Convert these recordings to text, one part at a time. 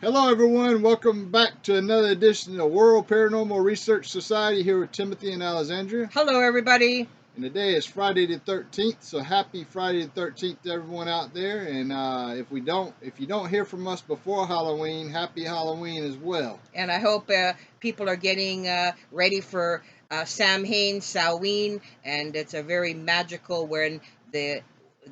Hello, everyone. Welcome back to another edition of the World Paranormal Research Society here with Timothy and Alexandria. Hello, everybody. And today is Friday the 13th, so happy Friday the 13th to everyone out there. And if you don't hear from us before Halloween, happy Halloween as well. And I hope people are getting ready for Samhain, Samhain, and it's a very magical when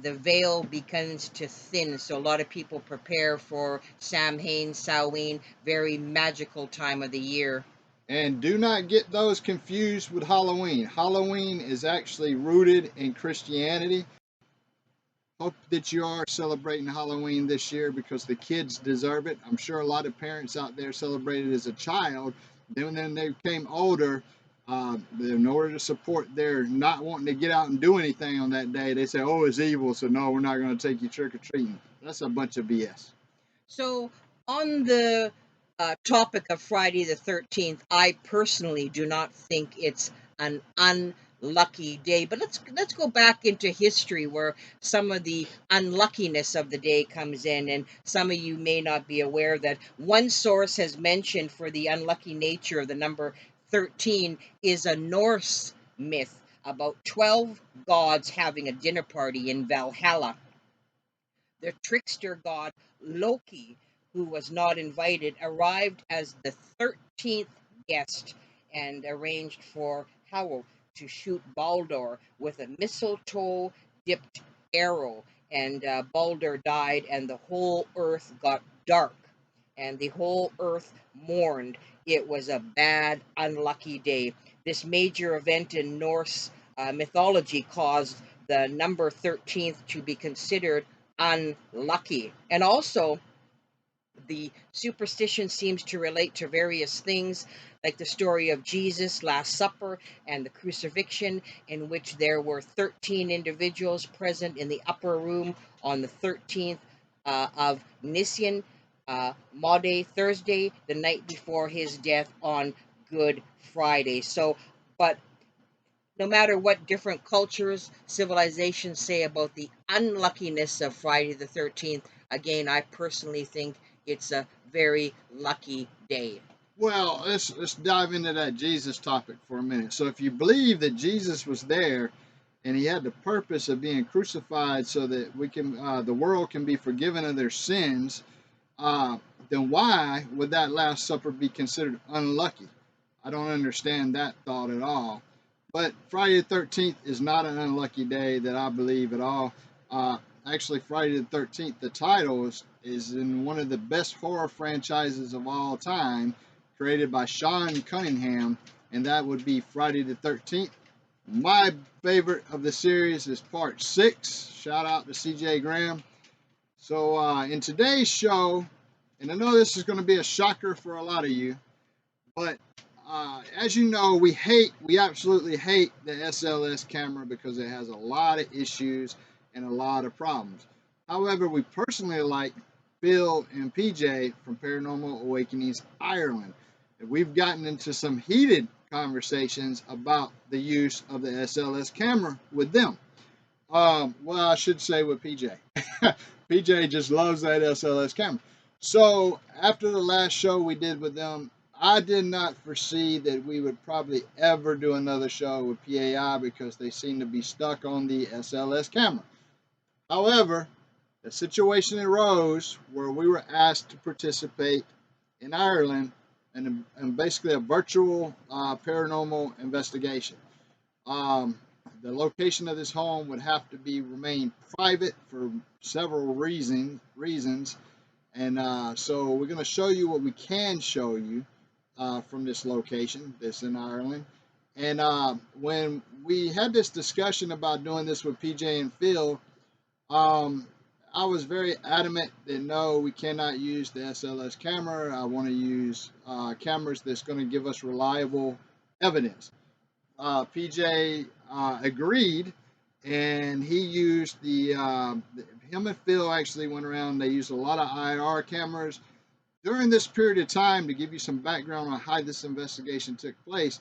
the veil begins to thin. So a lot of people prepare for Samhain, Samhain, very magical time of the year. And do not get those confused with Halloween. Halloween is actually rooted in Christianity. Hope that you are celebrating Halloween this year because the kids deserve it. I'm sure a lot of parents out there celebrated as a child. Then when they became older, in order to support their not wanting to get out and do anything on that day, they say, "Oh, it's evil, so no, we're not going to take you trick or treating." That's a bunch of BS. So, on the topic of Friday the 13th, I personally do not think it's an unlucky day. But let's go back into history where some of the unluckiness of the day comes in, and some of you may not be aware that one source has mentioned for the unlucky nature of the number 13 is a Norse myth about 12 gods having a dinner party in Valhalla. The trickster god Loki, who was not invited, arrived as the 13th guest and arranged for Howl to shoot Baldur with a mistletoe dipped arrow. And Baldur died, and the whole earth got dark, and the whole earth mourned. It was a bad, unlucky day. This major event in Norse mythology caused the number 13th to be considered unlucky. And also, the superstition seems to relate to various things, like the story of Jesus' Last Supper and the crucifixion, in which there were 13 individuals present in the upper room on the 13th of Nisan, Maundy Thursday, the night before his death on Good Friday. So, but no matter what different cultures, civilizations say about the unluckiness of Friday the 13th, again, I personally think it's a very lucky day. Well, let's dive into that Jesus topic for a minute. So, if you believe that Jesus was there and he had the purpose of being crucified so that the world can be forgiven of their sins, uh, then why would that Last Supper be considered unlucky? I don't understand that thought at all. But Friday the 13th is not an unlucky day that I believe at all. Uh, Actually, Friday the 13th, the title is in one of the best horror franchises of all time, created by Sean Cunningham, and that would be Friday the 13th. My favorite of the series is part 6. Shout out to CJ Graham. So, in today's show, and I know this is going to be a shocker for a lot of you, but as you know, we absolutely hate the SLS camera because it has a lot of issues and a lot of problems. However, we personally like Phil and PJ from Paranormal Awakenings Ireland. And we've gotten into some heated conversations about the use of the SLS camera with them. Well, I should say with PJ. PJ just loves that SLS camera. So after the last show we did with them, I did not foresee that we would probably ever do another show with PAI because they seem to be stuck on the SLS camera. However, a situation arose where we were asked to participate in Ireland in basically a virtual paranormal investigation. Um, the location of this home would have to be remain private for several reasons, and so we're going to show you what we can show you from this location, this in Ireland. And when we had this discussion about doing this with PJ and Phil, um, I was very adamant that no, we cannot use the SLS camera. I want to use cameras that's going to give us reliable evidence. PJ agreed, and he used him and Phil actually went around. They used a lot of IR cameras during this period of time. To give you some background on how this investigation took place,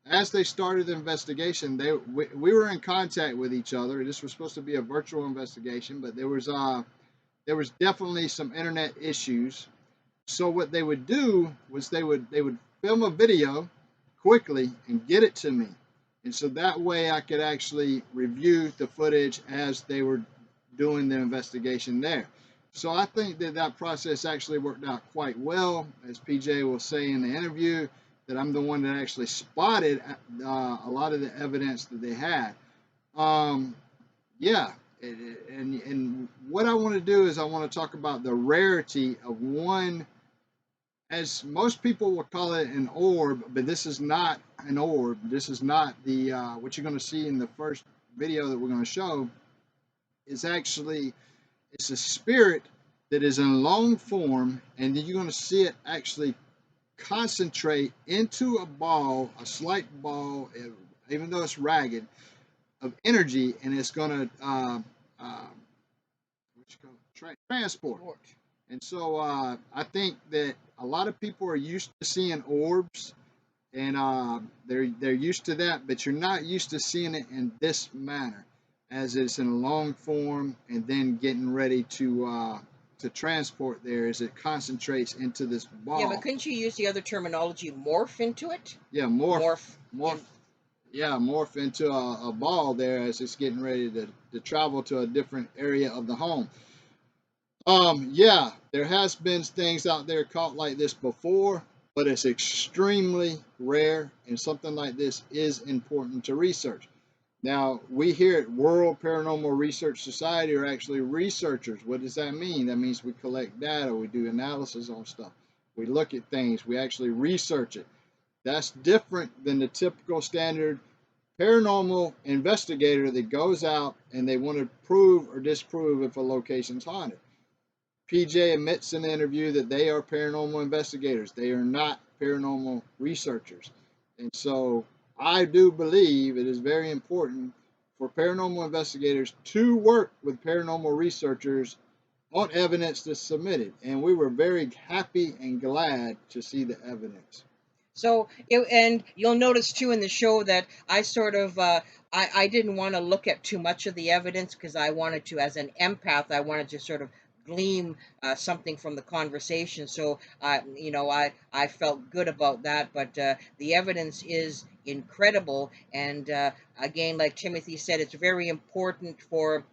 as they started the investigation, we were in contact with each other. This was supposed to be a virtual investigation, but there was definitely some internet issues. So what they would do was they would film a video quickly and get it to me. And so that way I could actually review the footage as they were doing the investigation there. So I think that that process actually worked out quite well. As PJ will say in the interview, that I'm the one that actually spotted a lot of the evidence that they had. Um, yeah, and what I want to do is I want to talk about the rarity of one, as most people will call it, an orb, but this is not an orb. This is not the what you're going to see in the first video that we're going to show. Is actually, it's a spirit that is in long form, and then you're going to see it actually concentrate into a ball, a slight ball, even though it's ragged, of energy, and it's going to transport. And so I think that a lot of people are used to seeing orbs, and they're used to that, but you're not used to seeing it in this manner, as it's in a long form, and then getting ready to transport there as it concentrates into this ball. Yeah, but couldn't you use the other terminology, morph into it? Yeah, morph. Yeah, morph into a ball there as it's getting ready to travel to a different area of the home. Yeah, there has been things out there caught like this before, but it's extremely rare, and something like this is important to research. Now, we here at World Paranormal Research Society are actually researchers. What does that mean? That means we collect data, we do analysis on stuff, we look at things, we actually research it. That's different than the typical standard paranormal investigator that goes out and they want to prove or disprove if a location's haunted. PJ admits in the interview that they are paranormal investigators. They are not paranormal researchers. And so I do believe it is very important for paranormal investigators to work with paranormal researchers on evidence that's submitted. And we were very happy and glad to see the evidence. So, and you'll notice too in the show that I sort of, I didn't want to look at too much of the evidence because I wanted to, as an empath, I wanted to sort of glean something from the conversation. So, I felt good about that. But the evidence is incredible. And again, like Timothy said, it's very important for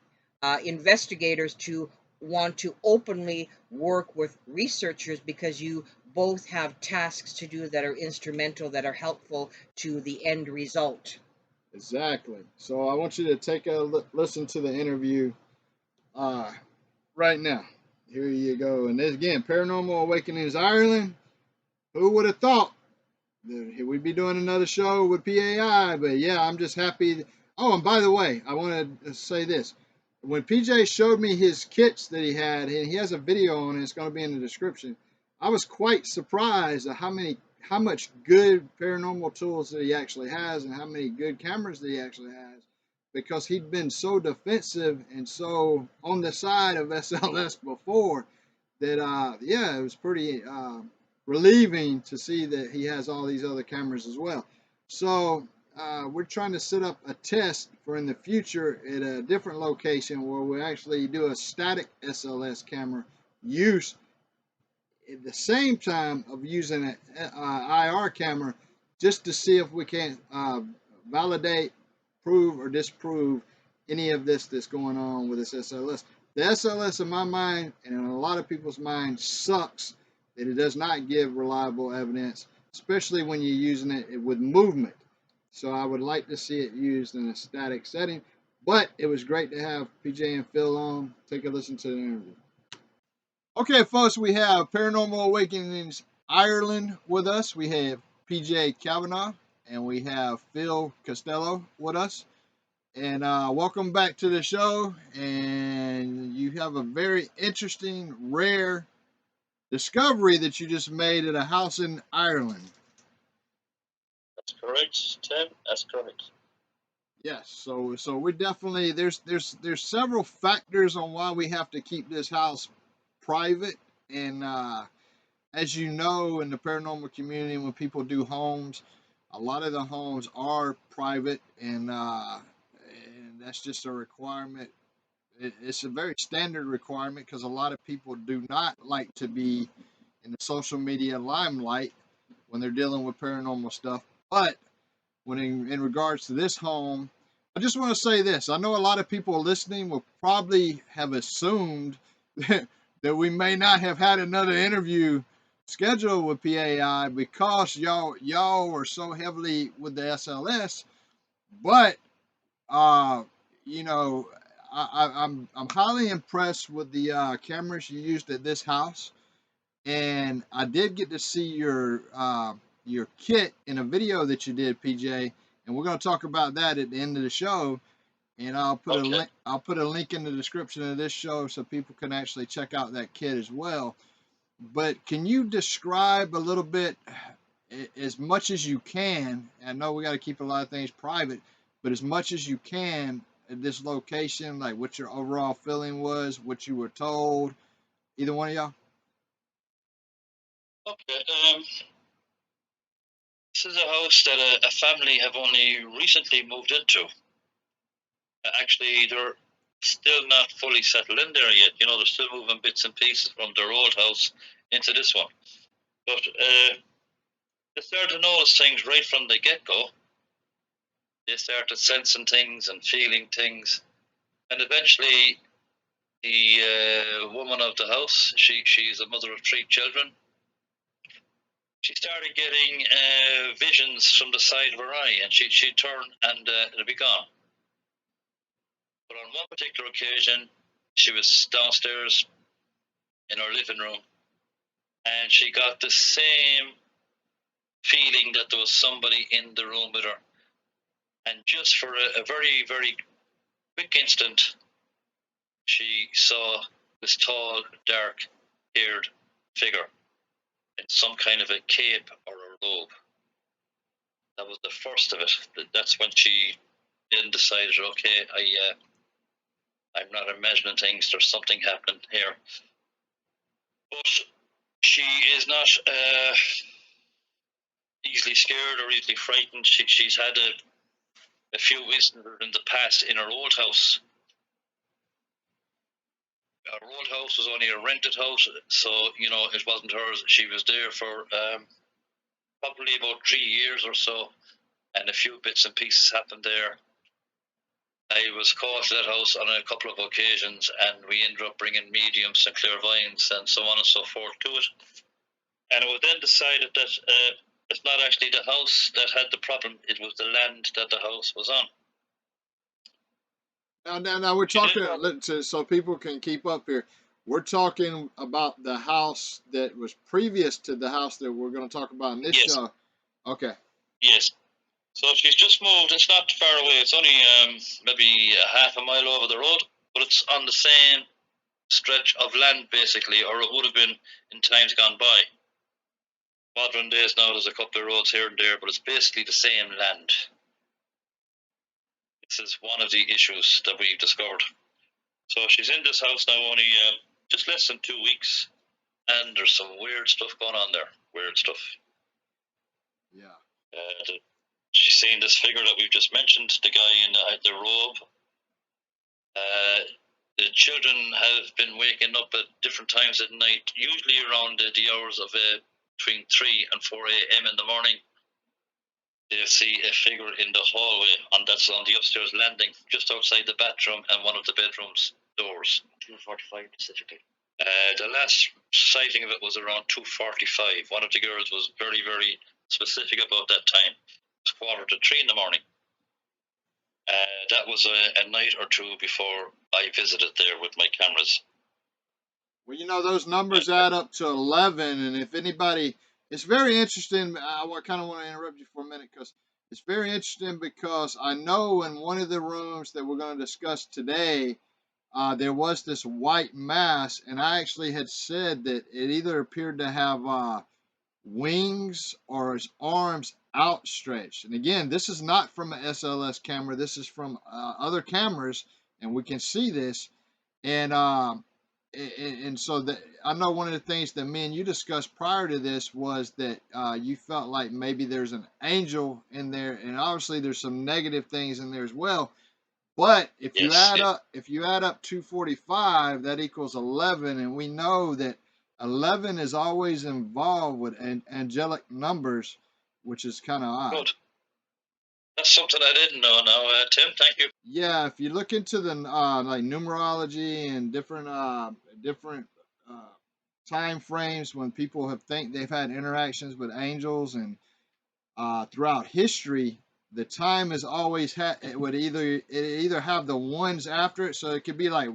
investigators to want to openly work with researchers because you both have tasks to do that are instrumental, that are helpful to the end result. Exactly. So I want you to take a listen to the interview right now. Here you go. And this again, Paranormal Awakenings Ireland. Who would have thought that we'd be doing another show with PAI? But yeah, I'm just happy. Oh, and by the way, I want to say this. When PJ showed me his kits that he had, and he has a video on it, it's going to be in the description. I was quite surprised at how much good paranormal tools that he actually has, and how many good cameras that he actually has, because he'd been so defensive and so on the side of SLS before that yeah, it was pretty relieving to see that he has all these other cameras as well. So we're trying to set up a test for in the future at a different location where we actually do a static SLS camera use at the same time of using an IR camera, just to see if we can validate, prove, or disprove any of this that's going on with this SLS. The SLS, in my mind, and in a lot of people's mind, sucks that it does not give reliable evidence, especially when you're using it with movement. So I would like to see it used in a static setting. But it was great to have PJ and Phil on. Take a listen to the interview. Okay, folks, we have Paranormal Awakenings Ireland with us. We have PJ Kavanaugh and we have Phil Costello with us. And welcome back to the show. And you have a very interesting, rare discovery that you just made at a house in Ireland. That's correct, Tim. That's correct. Yes, so we definitely there's several factors on why we have to keep this house private, and as you know, in the paranormal community, when people do homes, a lot of the homes are private, and that's just a requirement. It's a very standard requirement because a lot of people do not like to be in the social media limelight when they're dealing with paranormal stuff. But when in regards to this home, I just want to say this. I know a lot of people listening will probably have assumed that we may not have had another interview scheduled with PAI because y'all are so heavily with the SLS. But you know, I'm highly impressed with the cameras you used at this house, and I did get to see your kit in a video that you did, PJ, and we're going to talk about that at the end of the show. And I'll put a Okay. link. I'll put a link in the description of this show so people can actually check out that kit as well. But can you describe a little bit, as much as you can? I know we got to keep a lot of things private, but as much as you can at this location, like what your overall feeling was, what you were told. Either one of y'all. Okay. This is a house that a family have only recently moved into. Actually, they're still not fully settled in there yet. You know, they're still moving bits and pieces from their old house into this one. But they started to notice things right from the get-go. They started sensing things and feeling things. And eventually, the woman of the house, she's a mother of 3 children, she started getting visions from the side of her eye, and she'd turn and it'd be gone. But on one particular occasion, she was downstairs in her living room, and she got the same feeling that there was somebody in the room with her. And just for a very, very quick instant, she saw this tall, dark-haired figure in some kind of a cape or a robe. That was the first of it. That's when she then decided, okay, I'm not imagining things. There's something happening here. But she is not easily scared or easily frightened. She's had a few instances in the past in her old house. Her old house was only a rented house, so it wasn't hers. She was there for probably about 3 years or so, and a few bits and pieces happened there. I was called to that house on a couple of occasions, and we ended up bringing mediums and clairvoyants and so on and so forth to it. And it was then decided that it's not actually the house that had the problem, it was the land that the house was on. Now we're talking, so people can keep up here. We're talking about the house that was previous to the house that we're going to talk about in this show. Okay. Yes. So she's just moved. It's not far away. It's only maybe a half a mile over the road, but it's on the same stretch of land, basically, or it would have been in times gone by. Modern days now, there's a couple of roads here and there, but it's basically the same land. This is one of the issues that we've discovered. So she's in this house now only just less than 2 weeks, and there's some weird stuff going on there. Weird stuff. Yeah. She's seen this figure that we've just mentioned, the guy in the robe. The children have been waking up at different times at night, usually around the hours of between 3 and 4 a.m. in the morning. They see a figure in the hallway, that's on the upstairs landing, just outside the bathroom and one of the bedrooms doors. 2:45 specifically. The last sighting of it was around 2:45. One of the girls was very, very specific about that time. It was 2:45 in the morning. That was a night or two before I visited there with my cameras. Well, those numbers add up to 11, and if anybody, it's very interesting. I kind of want to interrupt you for a minute because it's very interesting because I know in one of the rooms that we're going to discuss today, there was this white mass, and I actually had said that it either appeared to have wings or his arms outstretched. And again, this is not from an SLS camera. This is from other cameras, and we can see this. And so I know one of the things that me and you discussed prior to this was that you felt like maybe there's an angel in there, and obviously there's some negative things in there as well. But if you add up 245, that equals 11, and we know that 11 is always involved with angelic numbers, which is kind of odd. Good. That's something I didn't know now, Tim. Thank you. Yeah, if you look into the like numerology and different time frames when people have think they've had interactions with angels, and throughout history, the time is always it would either have the ones after it, so it could be like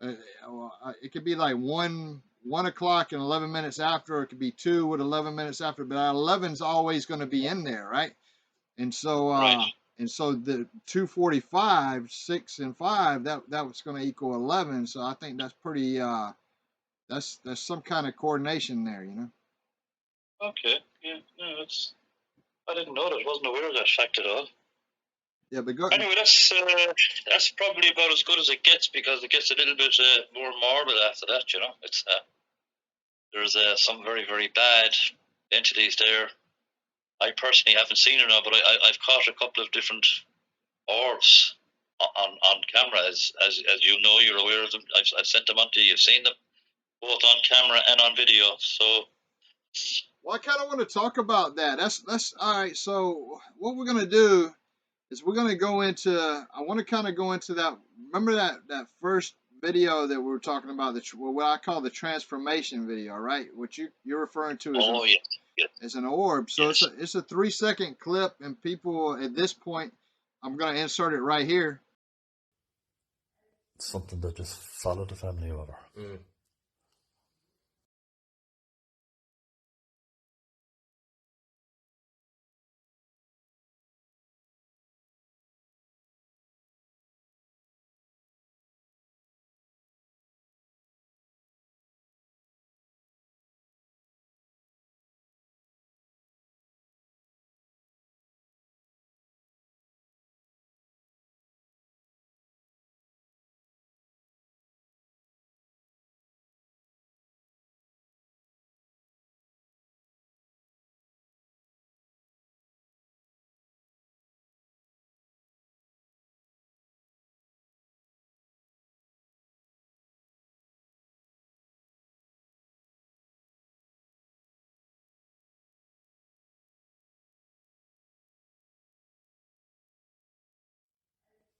it could be like 1 o'clock and 11 minutes after, or it could be 2 with 11 minutes after, but 11 is always going to be in there, right? And so Right. and so the 245, 6 and 5, that was going to equal 11. So I think that's pretty that's some kind of coordination there, you know. Okay. Yeah. No, I didn't know that. Wasn't aware of that fact at all. Yeah, but go. Anyway, that's probably about as good as it gets, because it gets a little bit more morbid after that. You know, it's there's some very, very bad entities there. I personally haven't seen it now, but I've caught a couple of different orbs on camera. As you know, you're aware of them. I've sent them on to you. You've seen them both on camera and on video. So, Well, I kind of want to talk about that. That's all right. So what we're gonna do is we're gonna go into. I want to kind of go into that. Remember that first video that we were talking about, what I call the transformation video, right? What you're referring to as as an orb. So yes. it's a 3-second clip, and people at this point, I'm gonna insert it right here. Something that just followed the family over.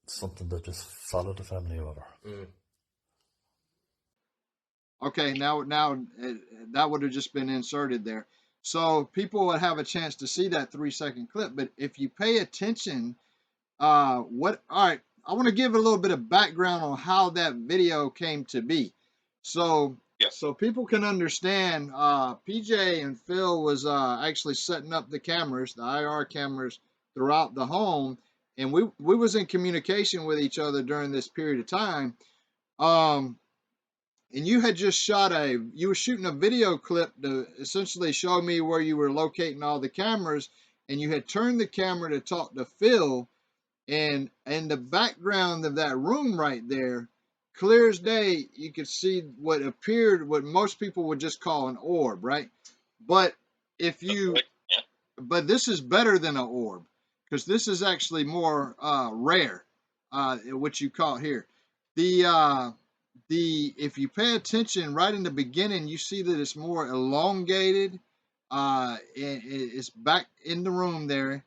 Something that just followed the family over. Okay, now that would have just been inserted there. So people would have a chance to see that 3-second clip. But if you pay attention, all right, I want to give a little bit of background on how that video came to be. So so people can understand, PJ and Phil was actually setting up the cameras, the IR cameras, throughout the home, and we was in communication with each other during this period of time. And you had just you were shooting a video clip to essentially show me where you were locating all the cameras, and you had turned the camera to talk to Phil, and in the background of that room right there, clear as day, you could see what appeared, what most people would just call an orb, right? But if you, but this is better than an orb, because this is actually more rare, what you call here. If you pay attention right in the beginning, you see that it's more elongated. It's back in the room there.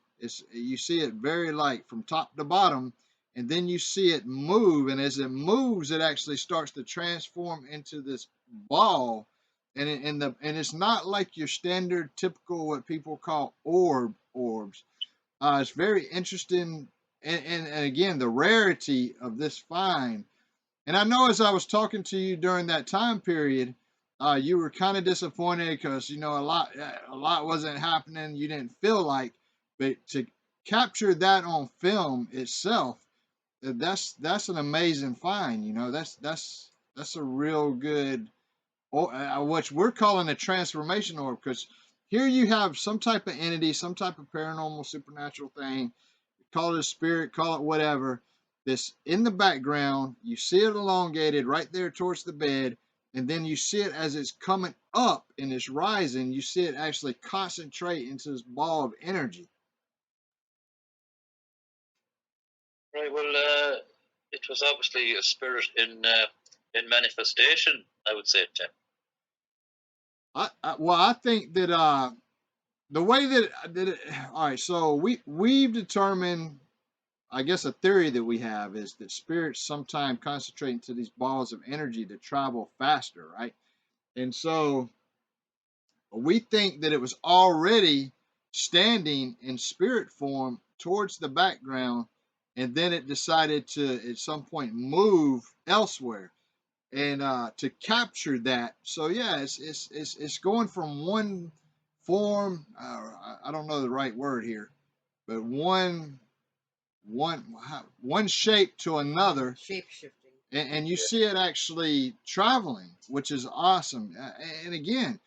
You see it very like from top to bottom, and then you see it move, and as it moves, it actually starts to transform into this ball, and it's not like your standard typical what people call orbs. It's very interesting, and again the rarity of this find. And I know as I was talking to you during that time period, you were kind of disappointed because a lot wasn't happening. You didn't feel like, but to capture that on film itself, that's an amazing find. That's a real good, which we're calling a transformation orb, because here you have some type of entity, some type of paranormal supernatural thing, call it a spirit, call it whatever. This in the background, you see it elongated right there towards the bed, and then you see it as it's coming up and it's rising. You see it actually concentrate into this ball of energy. Right. Well, it was obviously a spirit in manifestation, I would say, Tim. I think that the way all right, so we've determined, I guess a theory that we have is that spirits sometimes concentrate into these balls of energy to travel faster, right? And so we think that it was already standing in spirit form towards the background, and then it decided to at some point move elsewhere and to capture that. So yeah, it's going from one form. I don't know the right word here, but one one shape to another, Shape shifting. and you see it actually traveling, which is awesome. And again,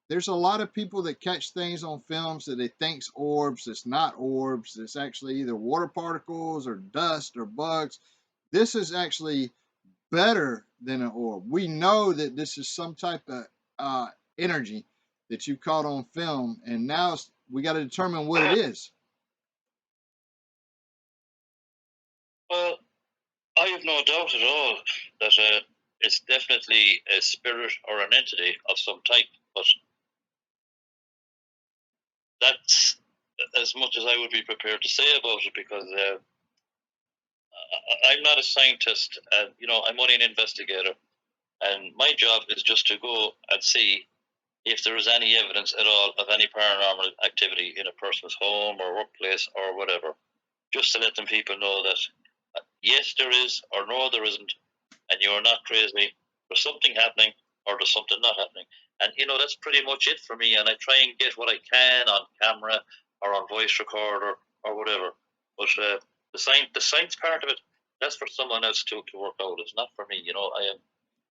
there's a lot of people that catch things on films that they think's orbs. It's not orbs. It's actually either water particles or dust or bugs. This is actually better than an orb. We know that this is some type of energy that you caught on film, and now we got to determine what it is. Well, I have no doubt at all that it's definitely a spirit or an entity of some type, but that's as much as I would be prepared to say about it, because I'm not a scientist, and I'm only an investigator, and my job is just to go and see if there is any evidence at all of any paranormal activity in a person's home or workplace or whatever, just to let them people know that yes, there is, or no, there isn't, and you're not crazy. There's something happening, or there's something not happening, and that's pretty much it for me. And I try and get what I can on camera or on voice recorder or whatever. But the science part of it, that's for someone else to work out. It's not for me. I am.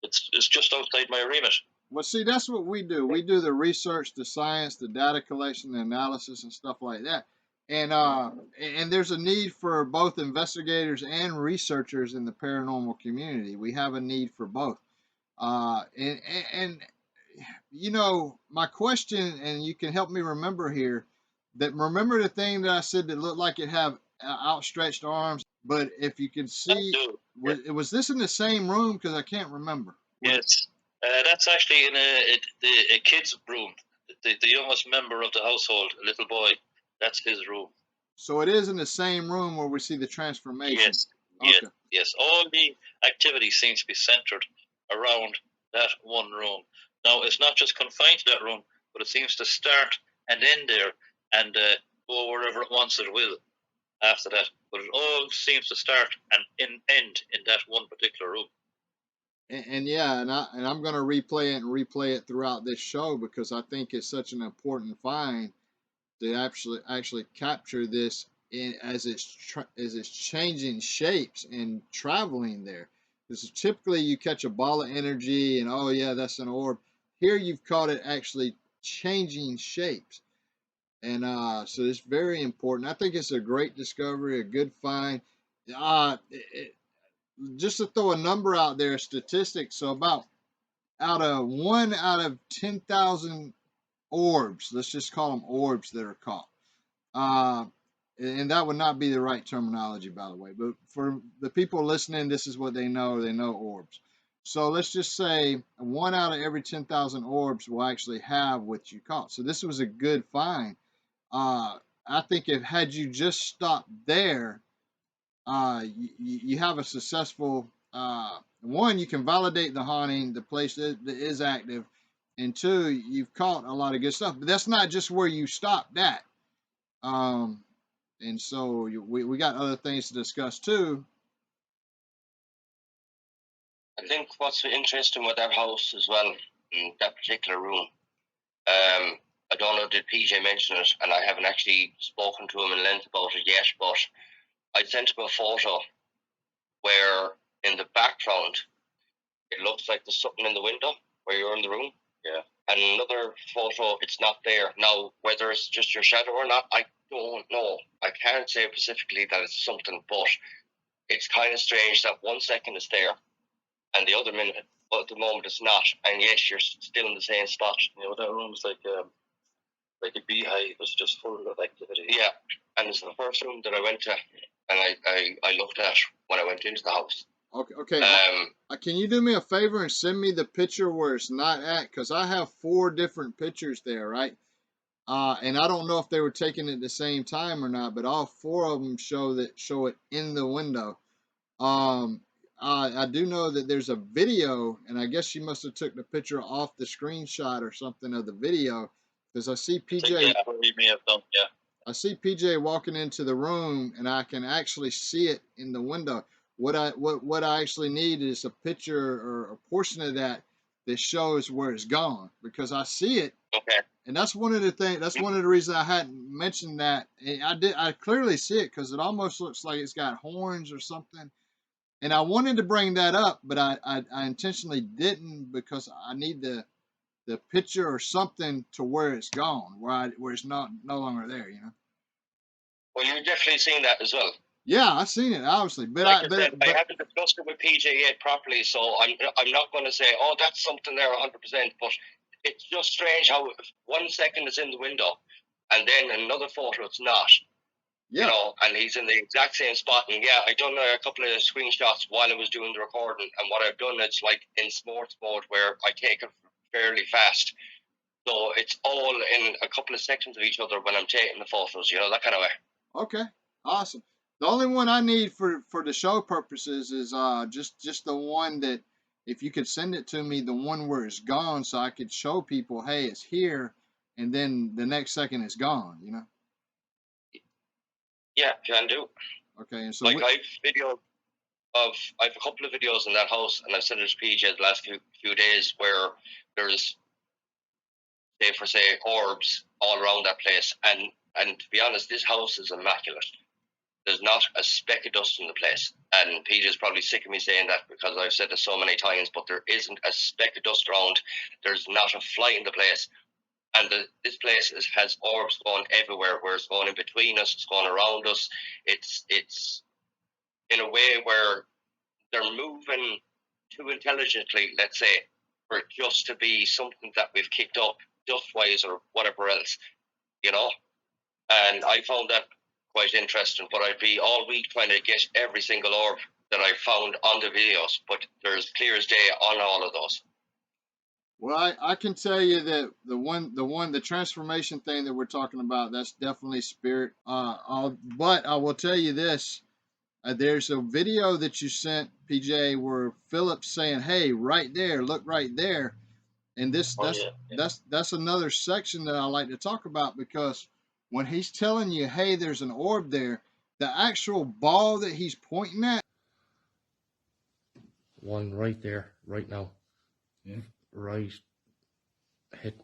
It's just outside my remit. Well, see, that's what we do. We do the research, the science, the data collection, the analysis, and stuff like that. And there's a need for both investigators and researchers in the paranormal community. We have a need for both. And my question, and you can help me remember here, that remember the thing that I said that looked like it have outstretched arms, but if you could see, was this in the same room? Because I can't remember. Yes, that's actually in a kid's room. The youngest member of the household, a little boy, that's his room. So it is in the same room where we see the transformation. Yes, okay. Yes. All the activity seems to be centered around that one room. Now, it's not just confined to that room, but it seems to start and end there, and go wherever it wants it will after that. But it all seems to start and end in that one particular room. And yeah, and I'm going to replay it throughout this show, because I think it's such an important find to actually capture this as it's changing shapes and traveling there. Because typically you catch a ball of energy and, oh yeah, that's an orb. Here you've caught it actually changing shapes, and so it's very important. I think it's a great discovery, a good find. Just to throw a number out there, statistics. So about one out of 10,000 orbs, let's just call them orbs, that are caught. And that would not be the right terminology, by the way, but for the people listening, this is what they know. They know orbs. So let's just say 1 out of every 10,000 orbs will actually have what you caught. So this was a good find. I think if had you just stopped there, you have a successful one. You can validate the haunting, the place that is active, and two, you've caught a lot of good stuff. But that's not just where you stopped at. And so we got other things to discuss too. I think what's interesting with that house as well, in that particular room, I don't know, did PJ mention it, and I haven't actually spoken to him in length about it yet, but I sent him a photo where in the background it looks like there's something in the window where you're in the room. Yeah. And another photo, it's not there. Now, whether it's just your shadow or not, I don't know. I can't say specifically that it's something, but it's kind of strange that 1 second it's there and the other minute, but at the moment it's not. And yes, you're still in the same spot. That room's like a beehive. It's just full of activity. Yeah, and it's the first room that I went to, and I looked at when I went into the house. Okay. Okay. Um, Can you do me a favor and send me the picture where it's not at? Because I have 4 different pictures there, right? And I don't know if they were taken at the same time or not, but all 4 of them show it in the window. I do know that there's a video, and I guess she must have took the picture off the screenshot or something of the video, because I see I think, PJ. yeah, what we may have done, yeah. I see PJ walking into the room, and I can actually see it in the window. What I actually need is a picture or a portion of that shows where it's gone, because I see it, okay. and that's one of the things. That's one of the reasons I hadn't mentioned that. I clearly see it because it almost looks like it's got horns or something. And I wanted to bring that up, but I intentionally didn't, because I need the picture or something to where it's gone, where it's no longer there. Well, you've definitely seen that as well. Yeah, I've seen it, obviously, but Like I said, I haven't discussed it with PJ yet properly, so I'm not going to say, oh, that's something there 100%. But it's just strange how 1 second it's in the window, and then another photo it's not. yeah. You know, and he's in the exact same spot. And yeah, I done a couple of screenshots while I was doing the recording, and what I've done is like in sports mode where I take it fairly fast. So it's all in a couple of seconds of each other when I'm taking the photos, you know, that kind of way. Okay, awesome. The only one I need for the show purposes is just the one that, if you could send it to me, the one where it's gone, so I could show people, hey, it's here, and then the next second it's gone. Yeah, can do. Okay, and so Like I have a couple of videos in that house, and I've sent it to PJ the last few days where there's, say orbs all around that place, and to be honest, this house is immaculate. There's not a speck of dust in the place, and PJ's probably sick of me saying that because I've said it so many times, but there isn't a speck of dust around. There's not a fly in the place, and this place has orbs going everywhere. Where it's going in between us, it's going around us. It's in a way where they're moving too intelligently, let's say, for it just to be something that we've kicked up dust-wise or whatever else, you know. And I found that quite interesting. But I'd be all week trying to get every single orb that I found on the videos, but there's clear as day on all of those. Well, I can tell you that the transformation thing that we're talking about, that's definitely spirit. But I will tell you this: there's a video that you sent, PJ, where Philip's saying, "Hey, right there, look right there," and that's another section that I like to talk about, because when he's telling you, "Hey, there's an orb there," the actual ball that he's pointing at. One right there, right now. Yeah. Right. Hit.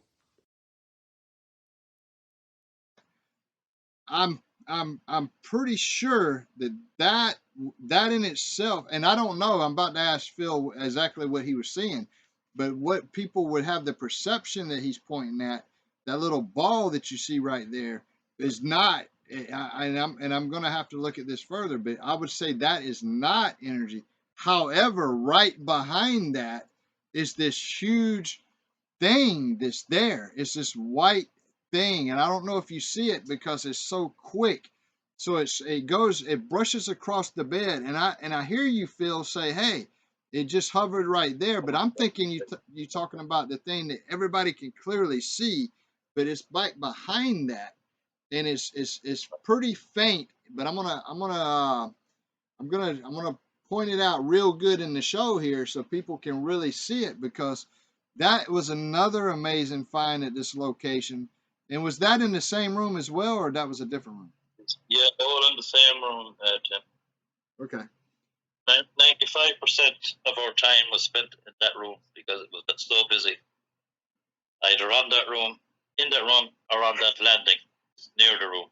I'm pretty sure that in itself, and I don't know, I'm about to ask Phil exactly what he was seeing, but what people would have the perception that he's pointing at, that little ball that you see right there, is not. I'm going to have to look at this further, but I would say that is not energy. However, right behind that is this huge thing that's there. It's this white thing, and I don't know if you see it because it's so quick. So it brushes across the bed, and I hear you, Phil, say, "Hey, it just hovered right there." But I'm thinking you talking about the thing that everybody can clearly see, but it's back behind that, and it's pretty faint. But I'm gonna point it out real good in the show here so people can really see it, because that was another amazing find at this location. And was that in the same room as well, or that was a different room? Yeah, all in the same room, Tim. Okay. 95% of our time was spent in that room because it was so busy. Either on that room, in that room, or on that landing near the room.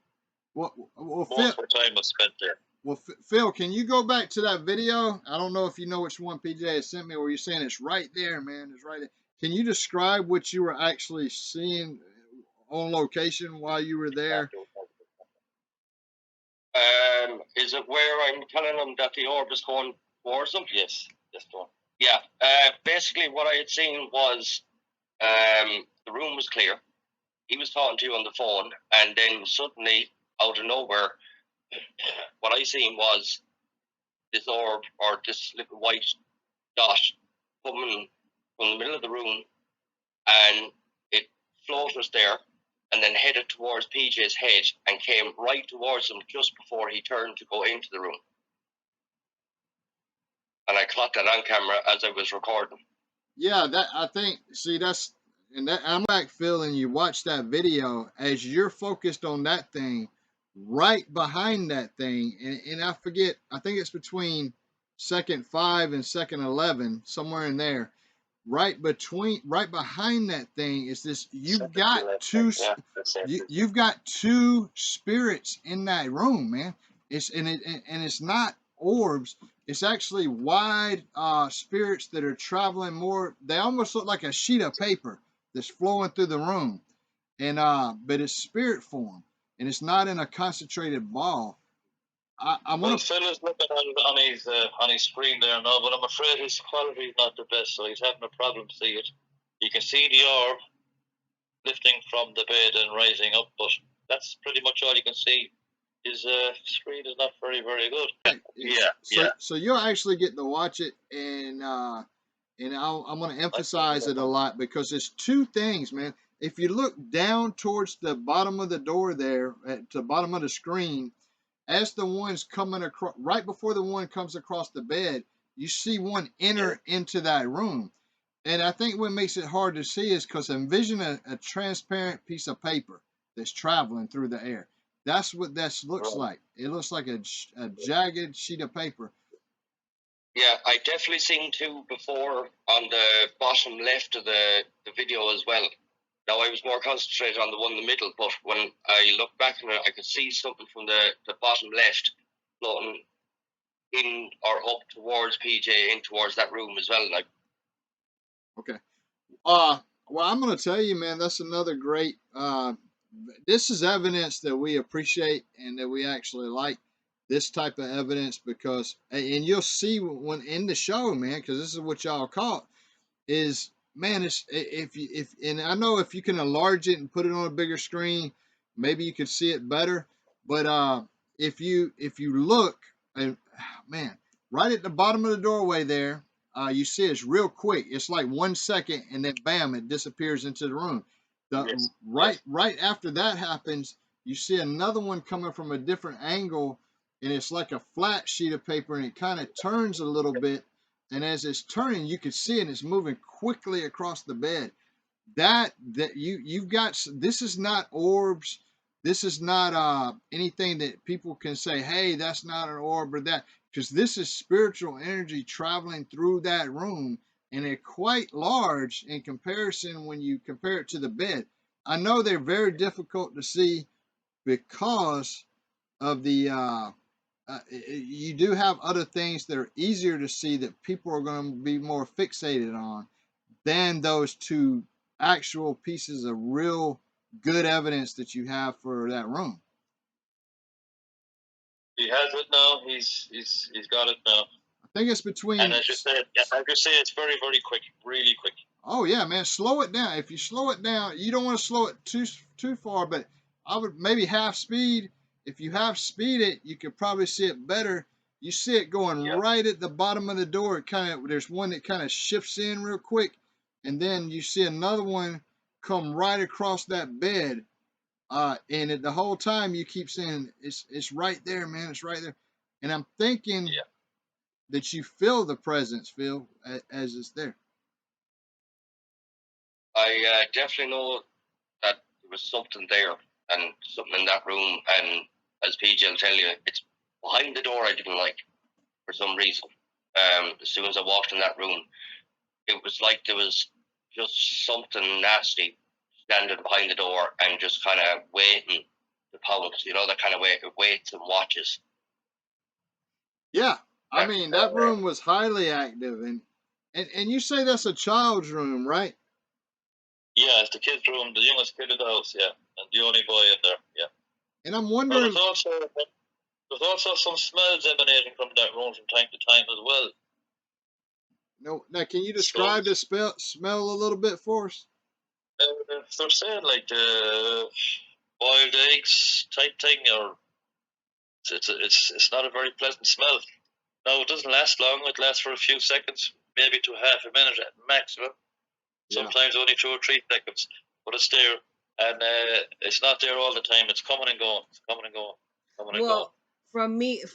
Well, most of our time was spent there. Well, Phil, can you go back to that video? I don't know if you know which one PJ has sent me, where you're saying it's right there, man. It's right there. Can you describe what you were actually seeing on location while you were there? Is it where I'm telling them that the orb is going towards them? Yes, Don. Yeah. Basically, what I had seen was the room was clear. He was talking to you on the phone, and then suddenly, out of nowhere, what I seen was this orb or this little white dot coming from the middle of the room, and it floated there and then headed towards PJ's head and came right towards him just before he turned to go into the room. And I caught that on camera as I was recording. Yeah, that I think. See, that's and that I'm like feeling. You watch that video as you're focused on that thing, right behind that thing, and I forget. I think it's between second 5 and second 11, somewhere in there. Right behind that thing is this. You've got two. Yeah, that's it. You've got two spirits in that room, man. It's not orbs. It's actually wide spirits that are traveling more. They almost look like a sheet of paper that's flowing through the room, and but it's spirit form, and it's not in a concentrated ball. I Well, want to. Phil is looking on his screen there now, but I'm afraid his quality is not the best, so he's having a problem to see it. You can see the orb lifting from the bed and rising up, but that's pretty much all you can see. His screen is not very, very good. So you'll actually get to watch it, and I'm going to emphasize it a lot because there's two things, man. If you look down towards the bottom of the door there, at the bottom of the screen, as the one's coming across, right before the one comes across the bed, you see one enter into that room. And I think what makes it hard to see is because envision a transparent piece of paper that's traveling through the air. That's what that looks like. It looks like a jagged sheet of paper. Yeah, I definitely seen two before on the bottom left of the video as well. Now, I was more concentrated on the one in the middle, but when I looked back on it, I could see something from the bottom left floating in or up towards PJ, in towards that room as well. Like, okay. Well, I'm going to tell you, man, that's another great. This is evidence that we appreciate and that we actually like this type of evidence because, and you'll see when in the show, man, because this is what y'all caught is, man, it's if and I know if you can enlarge it and put it on a bigger screen, maybe you could see it better. But if you look, and man, right at the bottom of the doorway there, you see it's real quick. It's like 1 second, and then bam, it disappears into the room. Right after that happens, you see another one coming from a different angle, and it's like a flat sheet of paper, and it kind of turns a little bit. And as it's turning, you can see it. It's moving quickly across the bed. That you've got. This is not orbs. This is not anything that people can say, hey, that's not an orb or that, because this is spiritual energy traveling through that room, and they're quite large in comparison when you compare it to the bed. I know they're very difficult to see because of the you do have other things that are easier to see that people are going to be more fixated on than those two actual pieces of real good evidence that you have for that room. He has it now. He's got it now. I think it's between. And as you said, it's very, very quick, really quick. Oh yeah, man, slow it down. If you slow it down, you don't want to slow it too far, but I would maybe half speed. If you half speed it, you could probably see it better. You see it going right at the bottom of the door. It kind of there's one that kind of shifts in real quick, and then you see another one come right across that bed. And the whole time you keep saying it's right there, man. It's right there. And I'm thinking that you feel the presence, Phil, as it's there. I definitely know that there was something there and something in that room. And as PJ will tell you, it's behind the door I didn't like for some reason. As soon as I walked in that room, it was like there was just something nasty standing behind the door and just kind of waiting to pounce. You know, that kind of way it waits and watches. Yeah, I mean that room was highly active, and you say that's a child's room, right? Yeah, it's the kid's room, the youngest kid in the house, and the only boy in there, And I'm wondering. Well, there's also some smells emanating from that room from time to time as well. No, now can you describe the smell a little bit for us? They're saying like boiled eggs type thing, or it's not a very pleasant smell. No, it doesn't last long. It lasts for a few seconds, maybe to half a minute at maximum. Sometimes only 2 or 3 seconds, but it's there, and it's not there all the time. It's coming and going. It's coming and going. Coming and going. Well,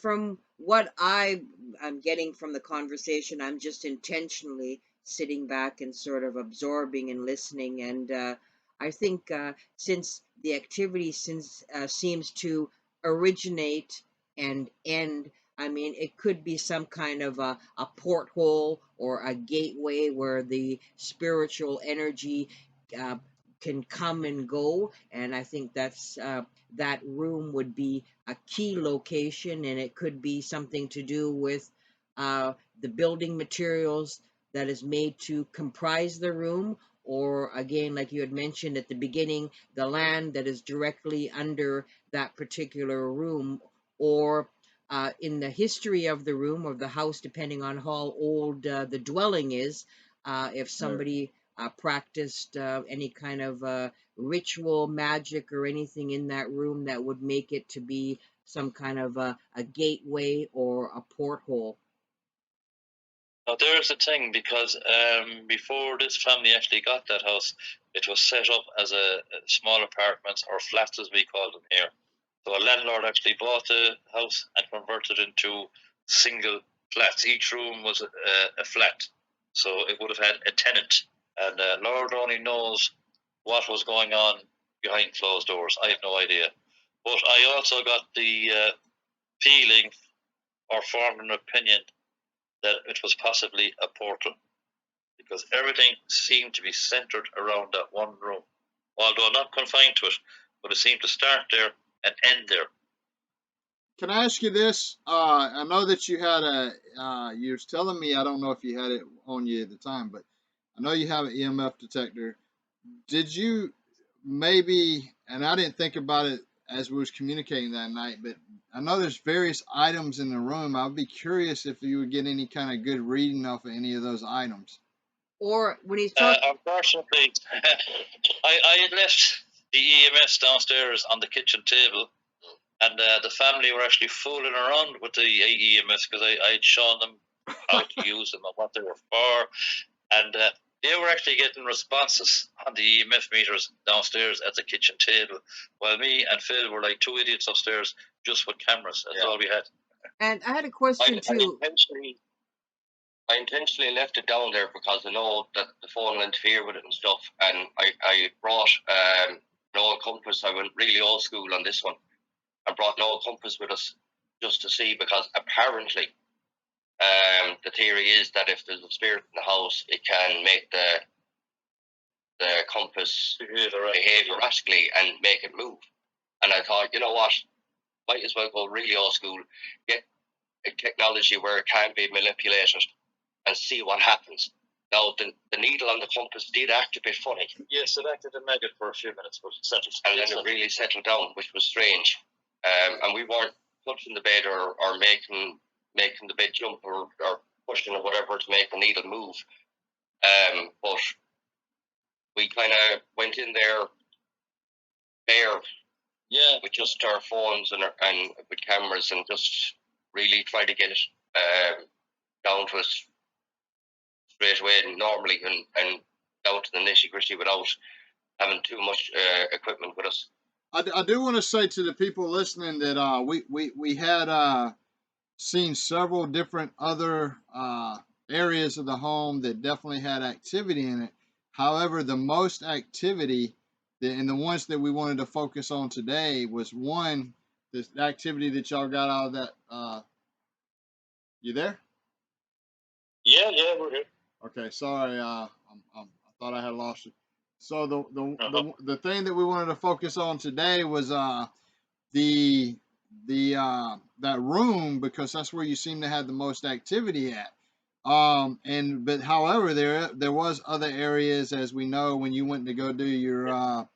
from what I'm getting from the conversation, I'm just intentionally sitting back and sort of absorbing and listening. And I think since the activity seems to originate and end, I mean, it could be some kind of a porthole or a gateway where the spiritual energy uh, can come and go. And I think that room would be a key location, and it could be something to do with the building materials that is made to comprise the room, or again, like you had mentioned at the beginning, the land that is directly under that particular room, or in the history of the room or the house, depending on how old the dwelling is, if somebody practiced any kind of ritual magic or anything in that room that would make it to be some kind of a gateway or a porthole. Now there's the thing, because before this family actually got that house, it was set up as a small apartments, or flats as we call them here. So a landlord actually bought the house and converted it into single flats. Each room was a flat, so it would have had a tenant. And Lord only knows what was going on behind closed doors. I have no idea. But I also got the feeling, or formed an opinion, that it was possibly a portal, because everything seemed to be centered around that one room, although not confined to it, but it seemed to start there and end there. Can I ask you this? I know that you had you was telling me, I don't know if you had it on you at the time, but I know you have an EMF detector. Did you maybe, and I didn't think about it as we was communicating that night, but I know there's various items in the room. I'd be curious if you would get any kind of good reading off of any of those items. Or when he's talking, Unfortunately, I had left the EMS downstairs on the kitchen table, and the family were actually fooling around with the EMS, because I had shown them how to use them and what they were for, and they were actually getting responses on the EMF meters downstairs at the kitchen table, while me and Phil were like 2 idiots upstairs just with cameras. That's all we had. and I had a question too. I intentionally left it down there because I know that the phone will interfere with it and stuff. And I brought an old compass. I went really old school on this one. I brought an old compass with us just to see, because apparently the theory is that if there's a spirit in the house, it can make the compass behave erratically and make it move. And I thought, you know what, might as well go really old school, get a technology where it can be manipulated and see what happens. Now, the needle on the compass did act a bit funny. Yes, it acted a maggot for a few minutes, but it settled. And then it really settled down, which was strange. And we weren't touching the bed or making the bed jump or pushing or whatever to make the needle move. But we kind of went in there bare, with just our phones and with cameras, and just really tried to get it down to us straight away normally, and down to the nitty gritty without having too much equipment with us. I do want to say to the people listening that we had seen several different other areas of the home that definitely had activity in it. However, the most activity, and the ones that we wanted to focus on today, was one, this activity that y'all got out of that. You there? Yeah, we're here. Okay, sorry. I thought I had lost you. So the thing that we wanted to focus on today was the that room, because that's where you seem to have the most activity at. But however, there was other areas, as we know, when you went to go do your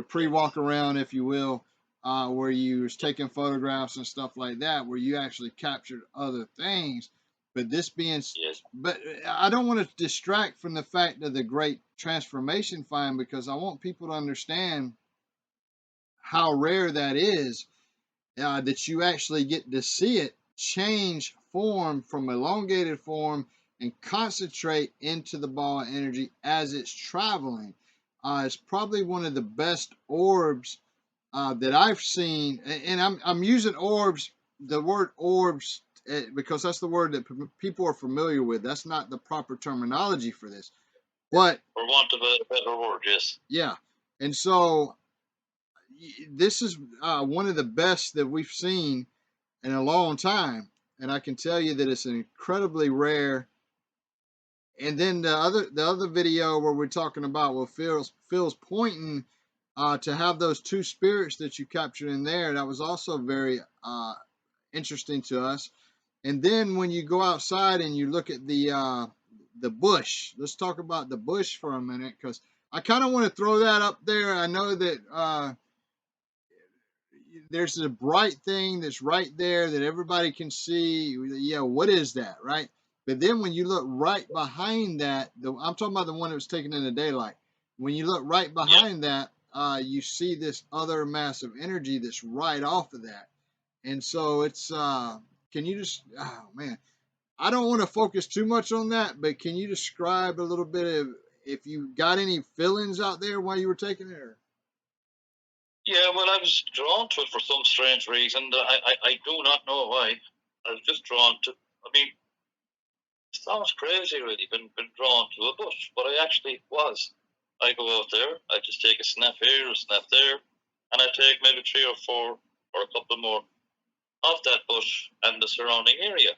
pre-walk around, if you will, where you was taking photographs and stuff like that, where you actually captured other things. But this being, but I don't want to distract from the fact of the great transformation find, because I want people to understand how rare that is, that you actually get to see it change form from elongated form and concentrate into the ball of energy as it's traveling. It's probably one of the best orbs that I've seen, and I'm using orbs, the word orbs, because that's the word that people are familiar with. That's not the proper terminology for this, but for want of a better word, yes. yeah. And so this is one of the best that we've seen in a long time, and I can tell you that it's incredibly rare. And then the other video where we're talking about what Phil's pointing to have those two spirits that you captured in there, that was also very interesting to us. And then when you go outside and you look at the bush, let's talk about the bush for a minute, because I kind of want to throw that up there. I know that there's a bright thing that's right there that everybody can see. Yeah, what is that, right? But then when you look right behind that, I'm talking about the one that was taken in the daylight. When you look right behind that, you see this other massive energy that's right off of that. And so it's, can you just, oh man, I don't want to focus too much on that, but can you describe a little bit of if you got any feelings out there while you were taking it? Or? Yeah, well, I was drawn to it for some strange reason. I do not know why. I was just drawn to. I mean, it sounds crazy, really, been drawn to a bush, but I actually was. I go out there, I just take a snap here, a snap there, and I take maybe 3 or 4 or a couple more of that bush and the surrounding area.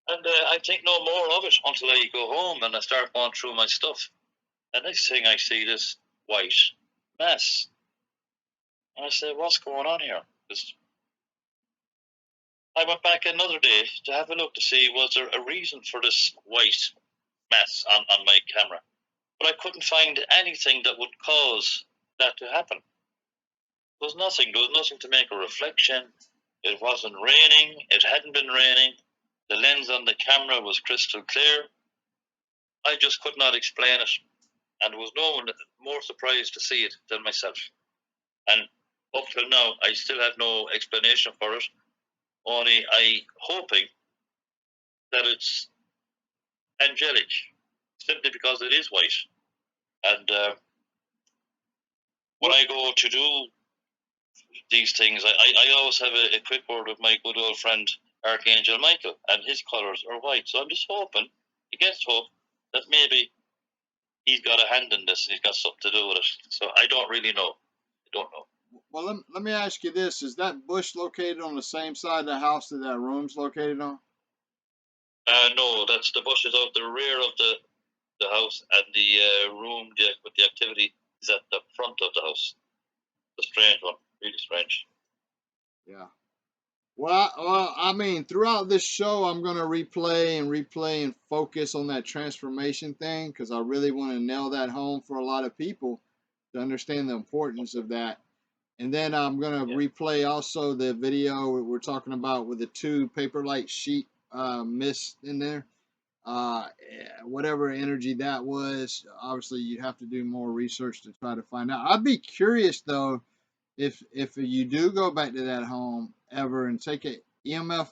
And I think no more of it until I go home and I start going through my stuff. And next thing I see this white mass. And I said, what's going on here? I went back another day to have a look to see was there a reason for this white mass on my camera. But I couldn't find anything that would cause that to happen. There was nothing to make a reflection. It wasn't raining. It hadn't been raining. The lens on the camera was crystal clear. I just could not explain it. And there was no one more surprised to see it than myself. And up till now, I still have no explanation for it. Only I hoping that it's angelic, simply because it is white. And when I go to do these things, I always have a quick word with my good old friend Archangel Michael, and his colours are white. So I'm just hoping, against hope, that maybe he's got a hand in this and he's got something to do with it. So I don't really know. I don't know. Well, let me ask you this. Is that bush located on the same side of the house that that room's located on? No, that's the bushes out the rear of the house, and the room with the activity is at the front of the house. The strange one, really strange. Yeah. Well, I mean, throughout this show, I'm going to replay and focus on that transformation thing because I really want to nail that home for a lot of people to understand the importance of that. And then I'm going to replay also the video we're talking about with the 2 Paperlight sheet mist in there. Whatever energy that was, obviously you'd have to do more research to try to find out. I'd be curious though, if you do go back to that home ever and take a EMF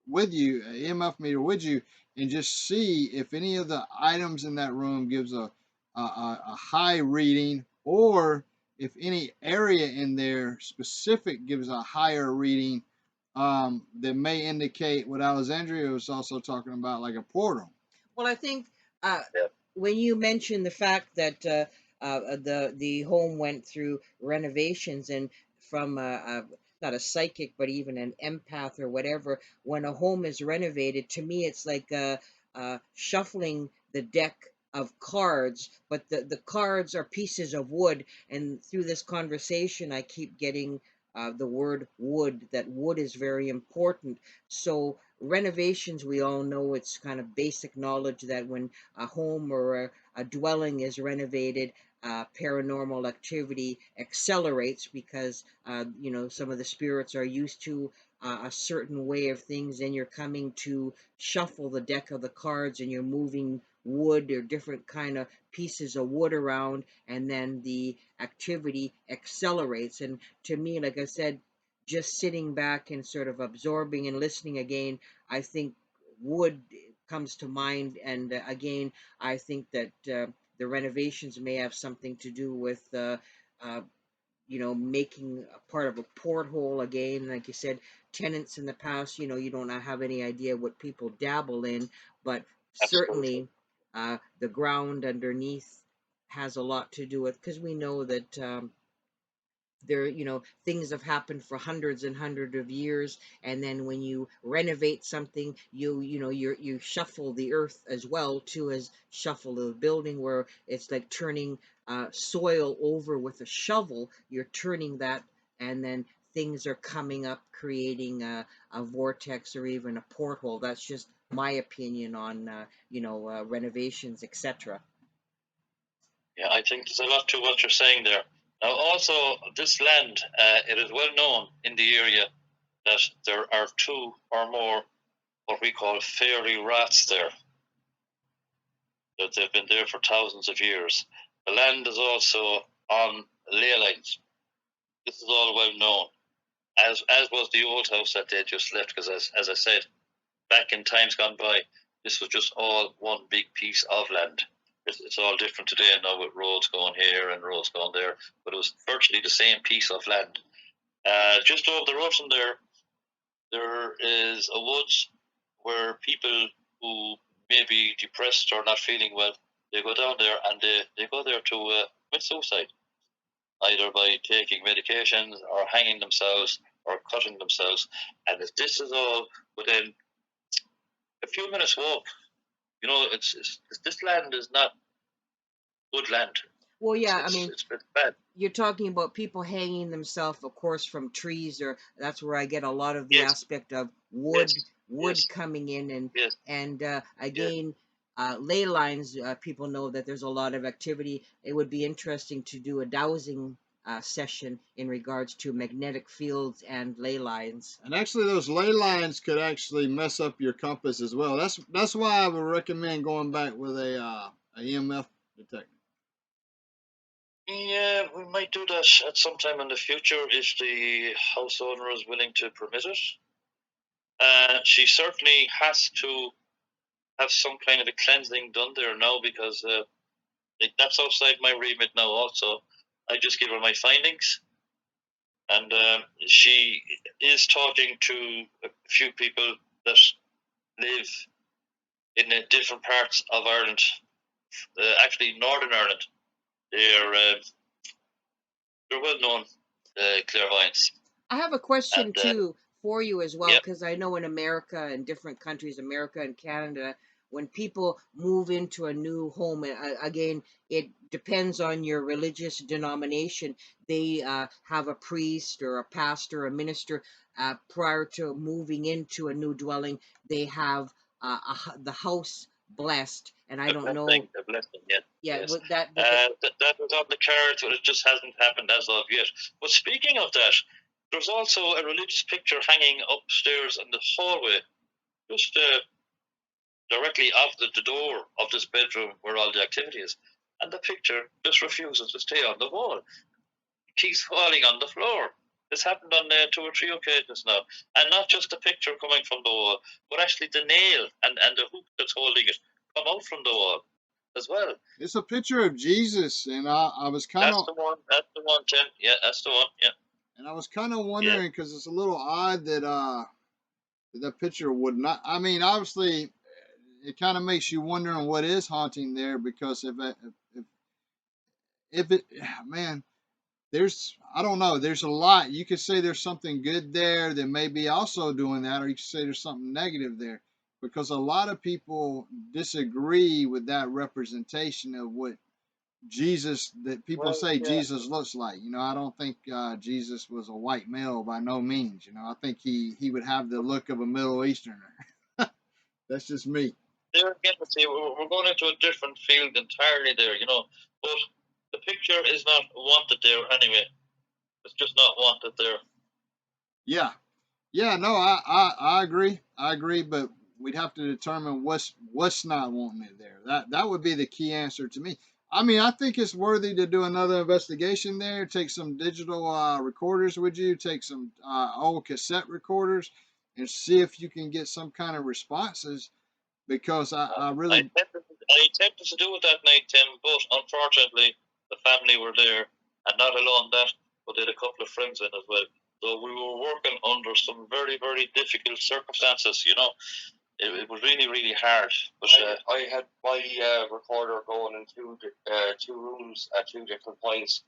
with you, an EMF meter with you, and just see if any of the items in that room gives a high reading, or if any area in there specific gives a higher reading, that may indicate what Alexandria was also talking about, like a portal. Well, I think when you mentioned the fact that the home went through renovations, and from not a psychic but even an empath or whatever, when a home is renovated, to me it's like shuffling the deck of cards, but the cards are pieces of wood, and through this conversation I keep getting the word wood, that wood is very important. So renovations, we all know, it's kind of basic knowledge that when a home or a dwelling is renovated, paranormal activity accelerates because some of the spirits are used to a certain way of things, and you're coming to shuffle the deck of the cards and you're moving wood or different kind of pieces of wood around, and then the activity accelerates. And to me, like I said, just sitting back and sort of absorbing and listening again, I think wood comes to mind. And again, I think that the renovations may have something to do with uh, making a part of a porthole again. Like you said, tenants in the past, you don't have any idea what people dabble in, but Absolutely. certainly the ground underneath has a lot to do with, because we know that there, things have happened for hundreds and hundreds of years, and then when you renovate something, you shuffle the earth as well too, as shuffle the building, where it's like turning soil over with a shovel. You're turning that, and then things are coming up, creating a vortex or even a porthole. That's just my opinion on renovations, etc. Yeah, I think there's a lot to what you're saying there. Now, also, this land, it is well known in the area that there are 2 or more what we call fairy rats there, that they've been there for thousands of years. The land is also on ley lines. This is all well known, as was the old house that they just left, because as I said, back in times gone by, this was just all one big piece of land. It's all different today now, with roads going here and roads going there, but it was virtually the same piece of land. Just over the road from there is a woods where people who may be depressed or not feeling well, they go down there and they go there to commit suicide, either by taking medications or hanging themselves or cutting themselves. And if this is all within a few minutes walk, it's this land is not good land. Well, yeah, I It's mean, it's been bad. you're talking about people hanging themselves, of course, from trees, or that's where I get a lot of the Yes, aspect of yes, wood yes, coming in, and yes, yes. again, ley lines. People know that there's a lot of activity. It would be interesting to do a dowsing session in regards to magnetic fields and ley lines. And actually, those ley lines could actually mess up your compass as well. That's why I would recommend going back with a EMF detector. Yeah, we might do that at some time in the future if the house owner is willing to permit it. She certainly has to have some kind of a cleansing done there now, because that's outside my remit now. Also, I just give her my findings, and she is talking to a few people that live in different parts of Ireland, actually Northern Ireland. They're well known clairvoyants, I have a question and too for you as well, yeah, because I know in America and different countries, America and Canada, when people move into a new home, again, it depends on your religious denomination. They have a priest or a pastor, a minister, prior to moving into a new dwelling. They have the house blessed, and I don't know. a blessing, yeah, Yeah, yes. with that, That was on the cards, but it just hasn't happened as of yet. But speaking of that, there's also a religious picture hanging upstairs in the hallway, just directly opposite the door of this bedroom where all the activity is. And the picture just refuses to stay on the wall. It keeps falling on the floor. This happened on 2 or 3 occasions now. And not just the picture coming from the wall, but actually the nail and the hook that's holding it come out from the wall as well. It's a picture of Jesus, and I was kind That's of the one. That's the one, Tim. Yeah, that's the one. Yeah. Yeah. wondering, because it's a little odd that that picture would not. I mean, obviously, it kind of makes you wondering what is haunting there, because if it, man, there's, I don't know, there's a lot. You could say there's something good there that may be also doing that, or you could say there's something negative there, because a lot of people disagree with that representation of what Jesus, that people Well, say yeah. Jesus looks like. I don't think Jesus was a white male by no means. I think he would have the look of a Middle Easterner. That's just me. There again, see, we're going into a different field entirely there, But the picture is not wanted there anyway. It's just not wanted there. Yeah, yeah, no, I agree. I agree, but we'd have to determine what's not wanting it there. That would be the key answer to me. I mean, I think it's worthy to do another investigation there. Take some digital recorders with you, take some old cassette recorders, and see if you can get some kind of responses. Because I really, I attempted to do it that night, Tim, but unfortunately the family were there, and not alone that, but they had a couple of friends in as well. So we were working under some very, very difficult circumstances. You know, it was really, really hard. But I had my recorder going in two rooms at two different points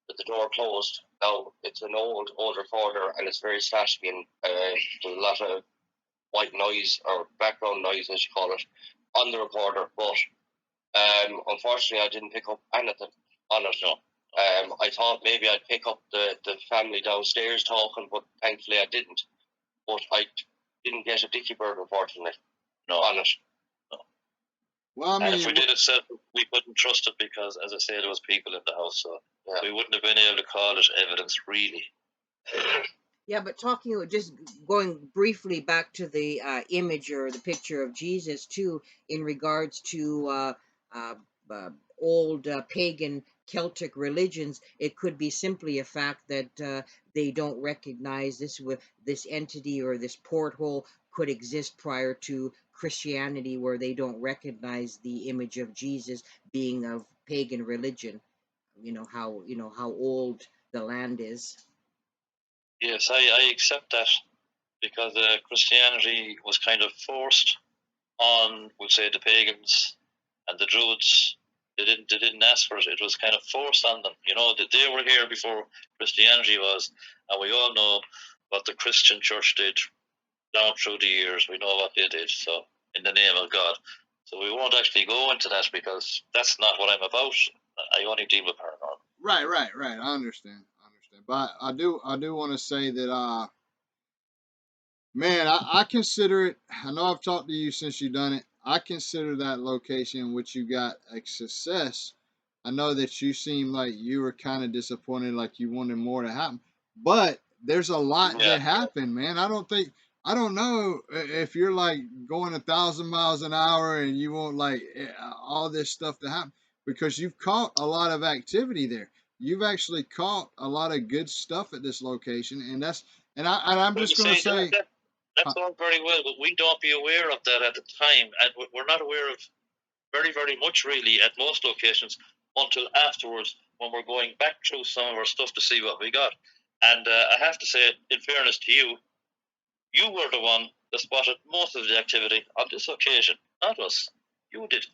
with the door closed. Now, it's an old recorder and it's very staticky, and there's a lot of white noise or background noise, as you call it, on the recorder. But unfortunately, I didn't pick up anything on it. no, I thought maybe I'd pick up the family downstairs talking, but thankfully I didn't. But I didn't get a dicky bird, unfortunately, no. on it. well, I And if we mean, did it, we couldn't trust it because, as I say, there was people in the house, so Yeah. we wouldn't have been able to call it evidence, really. Yeah, but just going briefly back to the image or the picture of Jesus too, in regards to uh, old pagan Celtic religions, it could be simply a fact that they don't recognize this entity, or this porthole could exist prior to Christianity, where they don't recognize the image of Jesus being of pagan religion. You know how old the land is. Yes, I accept that, because Christianity was kind of forced on, we'll say, the pagans and the Druids. They didn't ask for it. It was kind of forced on them. You know, that they were here before Christianity was, and we all know what the Christian church did down through the years. We know what they did. So, in the name of God. So we won't actually go into that, because that's not what I'm about. I only deal with paranormal. right. I understand, but I do want to say that man, I consider it. I know I've talked to you since you done it. I consider that location which you got a success. I know that you seem like you were kind of disappointed, like you wanted more to happen. But there's a lot Yeah. that happened, man. I don't know if you're like going 1,000 miles an hour and you want like all this stuff to happen, because you've caught a lot of activity there. You've actually caught a lot of good stuff at this location, and I'm Well, just you gonna see, say. that's all very well, but we don't be aware of that at the time, and we're not aware of very, very much, really, at most locations, until afterwards, when we're going back through some of our stuff to see what we got. And I have to say, in fairness to you, you were the one that spotted most of the activity on this occasion, not us. You did.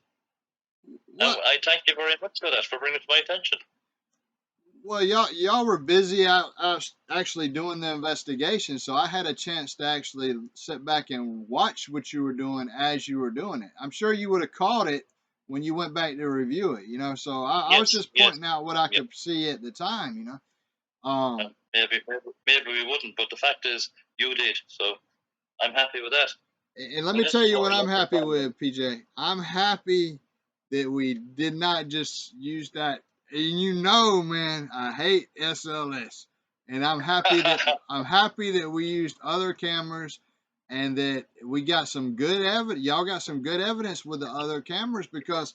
And What? I thank you very much for that, for bringing it to my attention. Well, y'all were busy out actually doing the investigation, so I had a chance to actually sit back and watch what you were doing as you were doing it. I'm sure you would have caught it when you went back to review it, you know. So I was Yes, just yes, pointing out what I yes. could see at the time, you know. Um, Maybe we wouldn't, but the fact is, you did. So I'm happy with that. and let And me that's tell the you what moral I'm of the happy problem. with, PJ. I'm happy that we did not just use that. And you know, man, I hate SLS, and I'm happy that we used other cameras, and that we got some good evidence. Y'all got some good evidence with the other cameras, because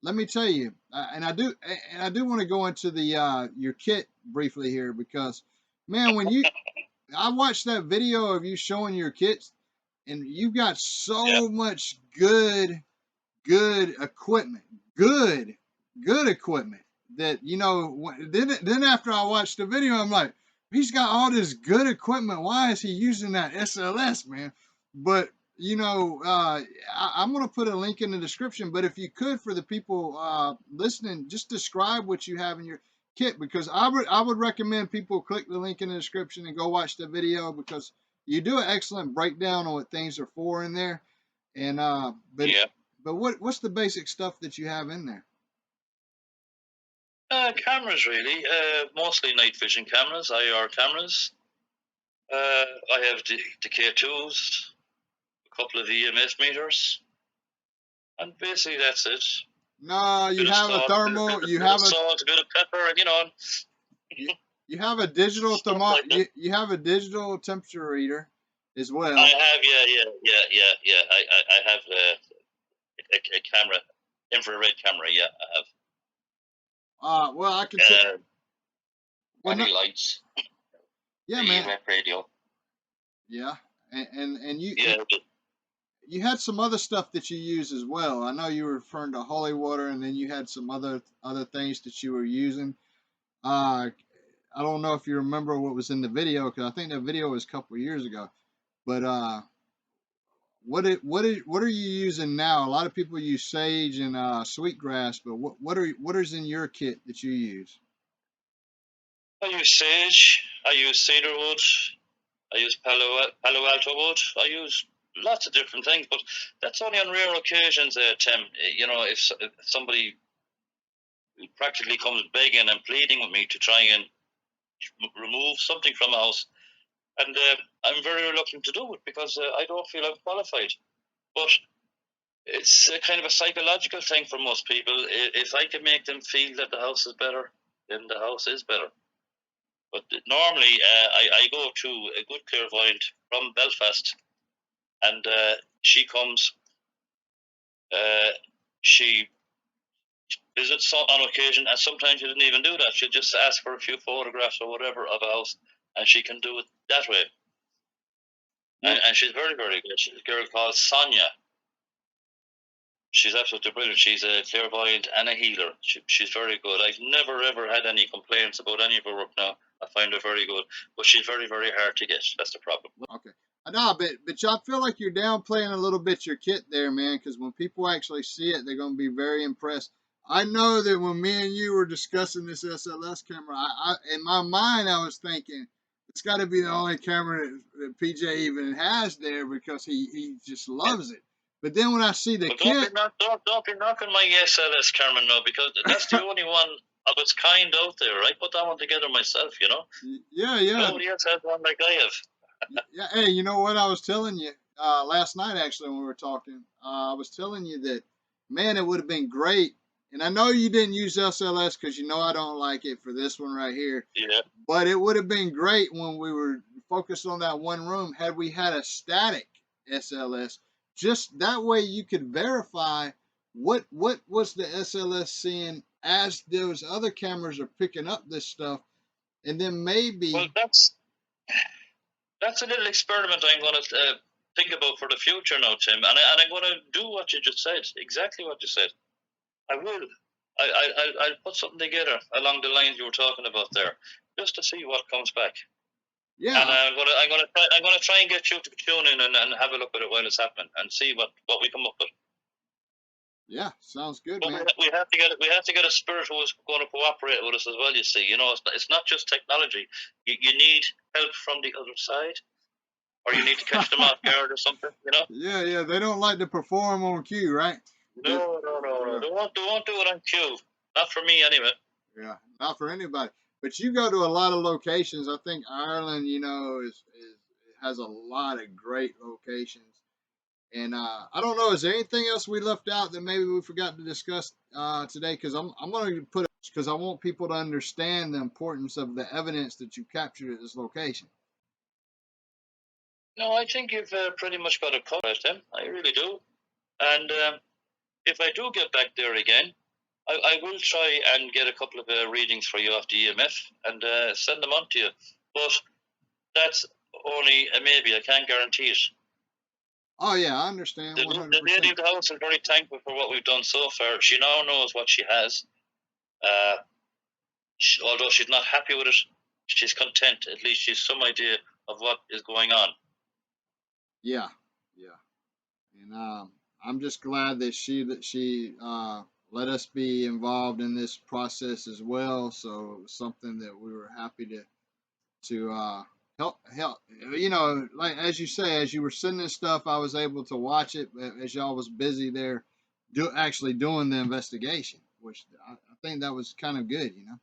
let me tell you, and I do want to go into the your kit briefly here, because man, I watched that video of you showing your kits, and you've got Yeah. so much good equipment, good equipment, that then after I watched the video, I'm like, he's got all this good equipment, why is he using that SLS, man? But I'm going to put a link in the description, but if you could, for the people listening, just describe what you have in your kit, because I would recommend people click the link in the description and go watch the video, because you do an excellent breakdown on what things are for in there. And Yeah. but what's the basic stuff that you have in there? Cameras, really. Mostly night vision cameras, IR cameras. I have the K2s, a couple of EMF meters, and basically that's it. No, you Bit of have a salt, thermal. bit of salt, a bit of pepper, and You, you have a digital stuff like that. you have a digital temperature reader as I well. have, yeah. I have a camera, infrared camera. Yeah, I have. Well, I can tell. Well, Body lights, yeah, the man. EMF radio. Yeah, and Yeah, you had some other stuff that you use as well. I know you were referring to holy water, and then you had some other things that you were using. I don't know if you remember what was in the video because I think that video was a couple of years ago. But what are you using now? A lot of people use sage and sweetgrass, but what is in your kit that you use? I use sage. I use cedarwood. I use Palo Alto wood. I use lots of different things, but that's only on rare occasions, Tim. You know, if somebody practically comes begging and pleading with me to try and remove something from a house, and I'm very reluctant to do it because I don't feel I'm qualified. But it's a kind of a psychological thing for most people. If I can make them feel that the house is better, then the house is better. But normally, I go to a good clairvoyant from Belfast, and she comes. She visits on occasion, and sometimes she doesn't even do that. She'll just ask for a few photographs or whatever of a house, and she can do it that way. And she's very, very good. She's a girl called Sonia. She's absolutely brilliant. She's a clairvoyant and a healer. She's very good. I've never ever had any complaints about any of her work now. I find her very good, but she's very, very hard to get. That's the problem. Okay. No, but I feel like you're downplaying a little bit your kit there, man. Because when people actually see it, they're going to be very impressed. I know that when me and you were discussing this SLS camera, I in my mind I was thinking it's got to be the only camera that PJ even has there because he just loves it. But then when I see the kit, Don't be knocking my SLS camera now, because that's the only one of its kind out there. I put that one together myself, you know. Yeah. Nobody else has one like I have. Yeah, hey, you know what I was telling you last night actually when we were talking? I was telling you that, man, it would have been great. And I know you didn't use SLS because you know I don't like it for this one right here. Yeah. But it would have been great when we were focused on that one room had we had a static SLS. Just that way you could verify what was the SLS seeing as those other cameras are picking up this stuff. And then maybe. Well, that's a little experiment I'm going to think about for the future now, Tim. And I'm going to do what you just said, exactly what you said. I will. I'll put something together along the lines you were talking about there, just to see what comes back. Yeah. And I'm gonna try and get you to tune in and have a look at it while it's happening and see what we come up with. Yeah, sounds good, But man. we have to get a spirit who is going to cooperate with us as well. You see, you know, it's not just technology. You need help from the other side, or you need to catch them off guard or something. You know. Yeah. They don't like to perform on cue, right? No. They won't do it on cue. Not for me, anyway. Yeah, not for anybody. But you go to a lot of locations. I think Ireland, you know, is has a lot of great locations. And I don't know, is there anything else we left out that maybe we forgot to discuss today? Because I'm going to put it because I want people to understand the importance of the evidence that you captured at this location. No, I think you've pretty much got it covered, Tim. I really do. And if I do get back there again, I will try and get a couple of readings for you off the EMF and send them on to you. But that's only a maybe. I can't guarantee it. Oh, yeah, I understand. The 100%. lady of the house is very thankful for what we've done so far. She now knows what she has. Although she's not happy with it, she's content. At least she's some idea of what is going on. Yeah. And I'm just glad that she let us be involved in this process as well. So it was something that we were happy to help. You know, like as you say, as you were sending this stuff, I was able to watch it as y'all was busy there, actually doing the investigation, which I think that was kind of good. You know.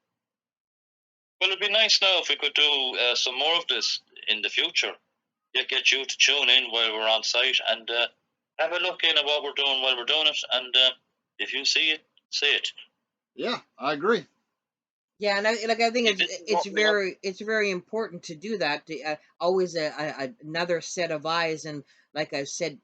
Well, it'd be nice now if we could do some more of this in the future. Get you to tune in while we're on site and have a look in at what we're doing while we're doing it. And if you see it, say it. Yeah, I agree. Yeah, and I think it's very important to do that. Always another set of eyes, and like I've said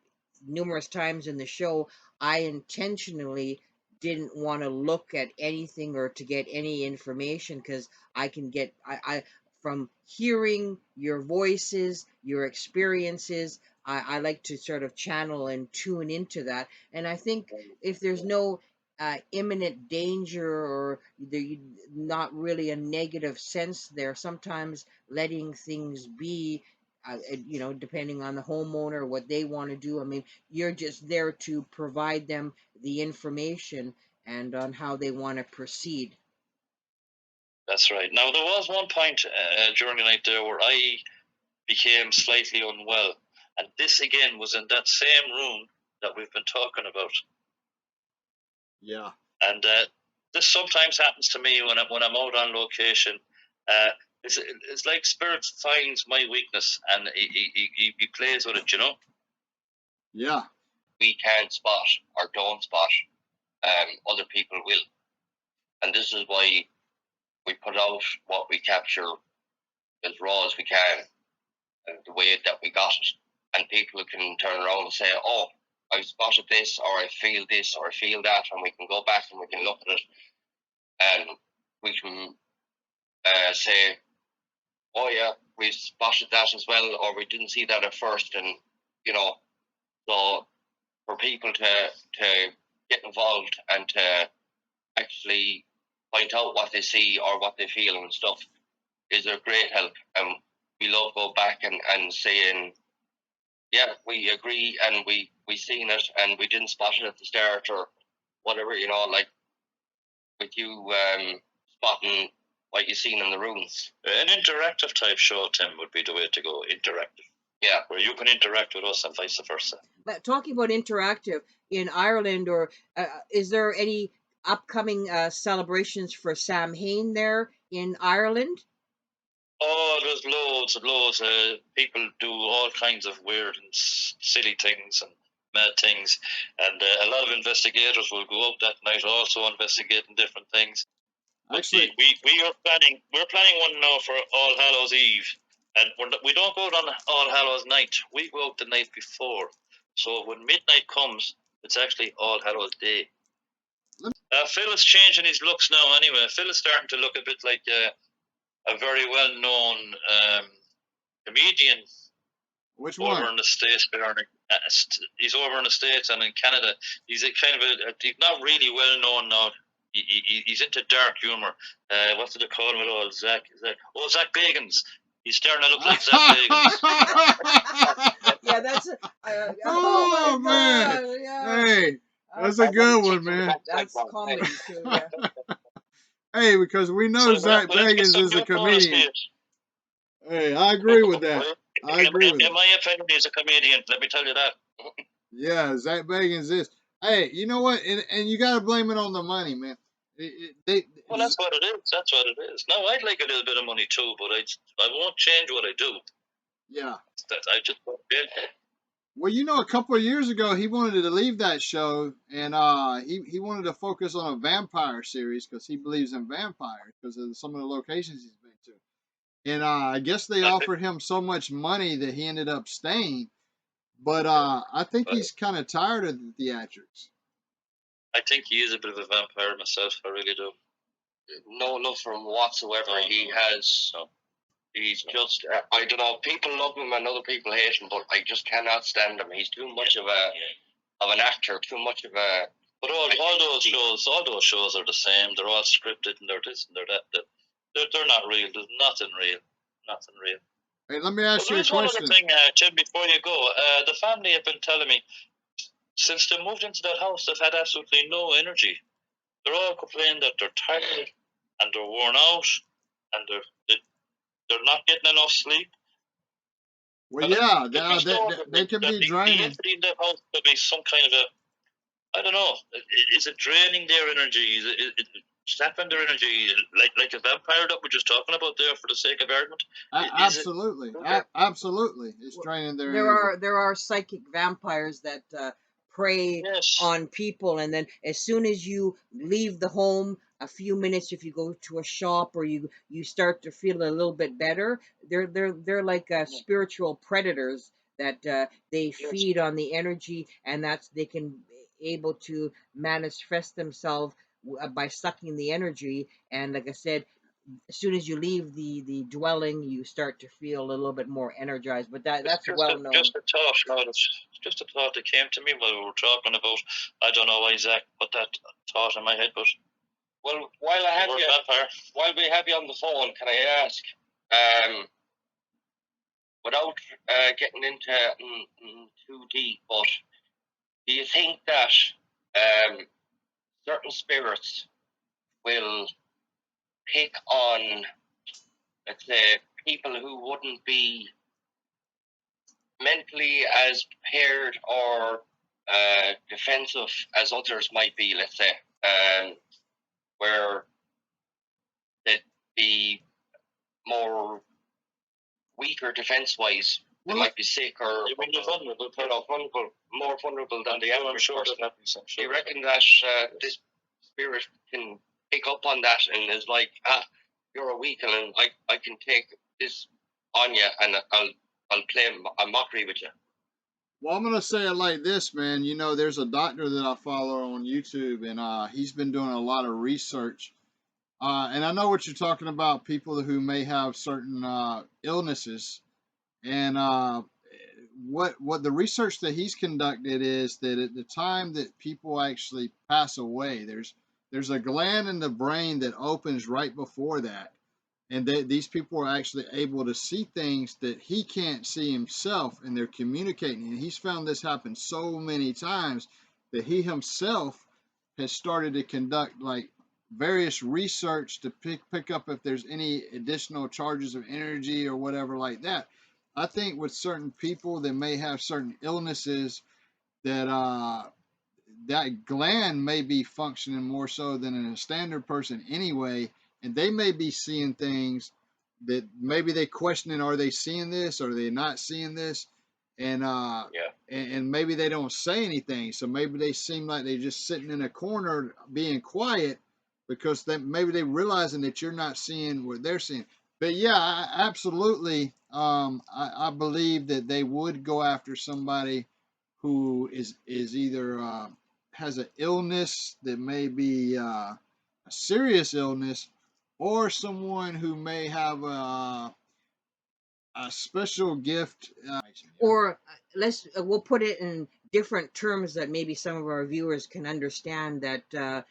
numerous times in the show, I intentionally didn't want to look at anything or to get any information, because I can get I from hearing your voices, your experiences, I like to sort of channel and tune into that. And I think if there's no imminent danger, or not really a negative sense there, sometimes letting things be, depending on the homeowner, what they want to do. I mean, you're just there to provide them the information and on how they want to proceed. That's right. Now, there was one point during the night there where I became slightly unwell, and this again was in that same room that we've been talking about. Yeah. And this sometimes happens to me when I'm out on location. It's like spirit finds my weakness and he plays with it, you know. Yeah. We can't spot or don't spot, other people will, and this is why we put out what we capture as raw as we can, and the way that we got it, and people can turn around and say, "Oh, I spotted this, or I feel this, or I feel that," and we can go back and we can look at it, and we can say, "Oh yeah, we spotted that as well," or "We didn't see that at first," and so for people to get involved and to actually point out what they see or what they feel and stuff is a great help. And we love go back and saying, yeah, we agree, and we seen it, and we didn't spot it at the start or whatever, like with you spotting what you seen in the rooms. An interactive type show, Tim, would be the way to go. Interactive. Yeah. Where you can interact with us and vice versa. But talking about interactive in Ireland, or is there any upcoming celebrations for Samhain there in Ireland? Oh, there's loads and loads. People do all kinds of weird and silly things and mad things, and a lot of investigators will go out that night also investigating different things. Actually, we're planning one now for All Hallows Eve, and we don't go out on All Hallows night. We go out the night before. So when midnight comes, it's actually All Hallows Day. Phil is changing his looks now. Anyway, Phil is starting to look a bit like a very well-known comedian. which over one? in the States. He's over in the States and in Canada. He's a kind of he's not really well known now. He's into dark humor. What do they call him at all? Zach Bagans. He's starting to look like Zach Bagans. Yeah, that's. Oh, my man. God, yeah. Hey, that's a good one, man. That's comedy too. Yeah. Hey, because we know So Zach we'll get Bagans some is a good bonus comedian. here. Hey, I agree with that. I agree with In it. my opinion, he's a comedian. Let me tell you that. Yeah, Zach Bagans is. Hey, you know what? And you got to blame it on the money, man. Well, that's what it is. That's what it is. No, I'd like a little bit of money too, but I won't change what I do. Yeah. I just won't change it. Well, a couple of years ago, he wanted to leave that show, and he wanted to focus on a vampire series because he believes in vampires because of some of the locations he's been to. And I guess they offered him so much money that he ended up staying. But I think he's kind of tired of the theatrics. I think he is a bit of a vampire myself. I really do. No love for him whatsoever. He's just, I don't know, people love him and other people hate him, but I just cannot stand him. He's too much of an actor, too much of a... But all those shows are the same. They're all scripted and they're this and they're that. They're not real. There's nothing real. Nothing real. Hey, let me ask you a question. One other thing, Jim, before you go. The family have been telling me, since they moved into that house, they've had absolutely no energy. They're all complaining that they're tired and they're worn out and they're not getting enough sleep. Well, yeah, they can be draining. The entity in that house could be some kind of I don't know. Is it draining their energy? Is it sapping their energy? Like a vampire that we're just talking about there for the sake of argument? Absolutely. Absolutely. It's draining their energy. There are psychic vampires that prey on people, and then as soon as you leave the home, a few minutes, if you go to a shop or you start to feel a little bit better, they're like spiritual predators that they feed on the energy, and they can able to manifest themselves by sucking the energy. And like I said, as soon as you leave the dwelling, you start to feel a little bit more energized. But that's well known. Just a thought. No, it's just a thought that came to me while we were talking about. I don't know why Zach put that thought in my head, but Well, while we have you on the phone, can I ask, without getting into too deep, but do you think that certain spirits will pick on, let's say, people who wouldn't be mentally as prepared or defensive as others might be, let's say, where they'd be more weaker defense-wise? They might be sick or more vulnerable than the average person. Do you reckon that this spirit can pick up on that and is like, you're a weakling, and I can take this on you, and I'll play a mockery with you? Well, I'm gonna say it like this, man. You know, there's a doctor that I follow on YouTube, and he's been doing a lot of research. And I know what you're talking about, people who may have certain illnesses. And what the research that he's conducted is that at the time that people actually pass away, there's a gland in the brain that opens right before that, and these people are actually able to see things that he can't see himself, and they're communicating. And he's found this happen so many times that he himself has started to conduct like various research to pick up if there's any additional charges of energy or whatever like that. I think with certain people that may have certain illnesses, that that gland may be functioning more so than in a standard person anyway, and they may be seeing things that maybe they questioning, are they seeing this, or are they not seeing this? And and maybe they don't say anything, so maybe they seem like they're just sitting in a corner being quiet because maybe they realizing that you're not seeing what they're seeing. But yeah, absolutely. I believe that they would go after somebody who is either has an illness that may be a serious illness, or someone who may have a special gift. Or we'll put it in different terms that maybe some of our viewers can understand, that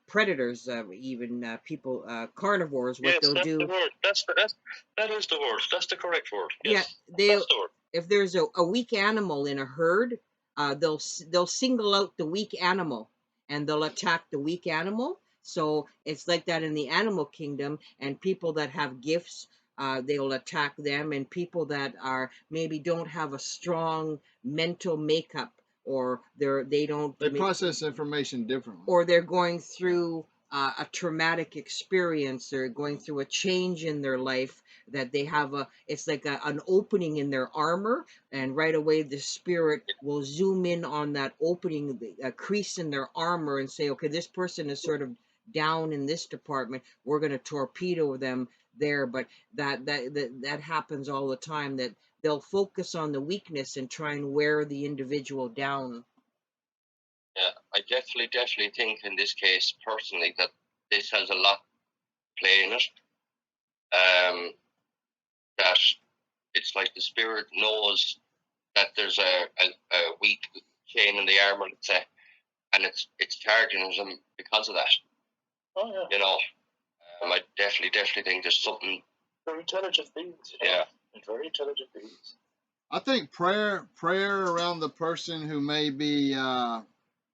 predators, even people, carnivores, what they'll do. The word. That is the word. That's the correct word. Yes. Yeah, That's the word. if there's a weak animal in a herd, they'll single out the weak animal, and they'll attack the weak animal. So it's like that in the animal kingdom, and people that have gifts, they will attack them, and people that are maybe don't have a strong mental makeup, or they process information differently, or they're going through a traumatic experience, they're going through a change in their life, that they have it's like an opening in their armor, and right away the spirit will zoom in on that opening, a crease in their armor, and say, okay, this person is sort of down in this department, we're going to torpedo them there. But that happens all the time, that they'll focus on the weakness and try and wear the individual down. Yeah, I definitely think in this case, personally, that this has a lot to play in it. That it's like the spirit knows that there's a weak chain in the armor, let's say, and it's targeting them because of that. Oh yeah. You know, I definitely think there's something. They're intelligent beings. Yeah. Very intelligent beings. I think prayer around the person who may be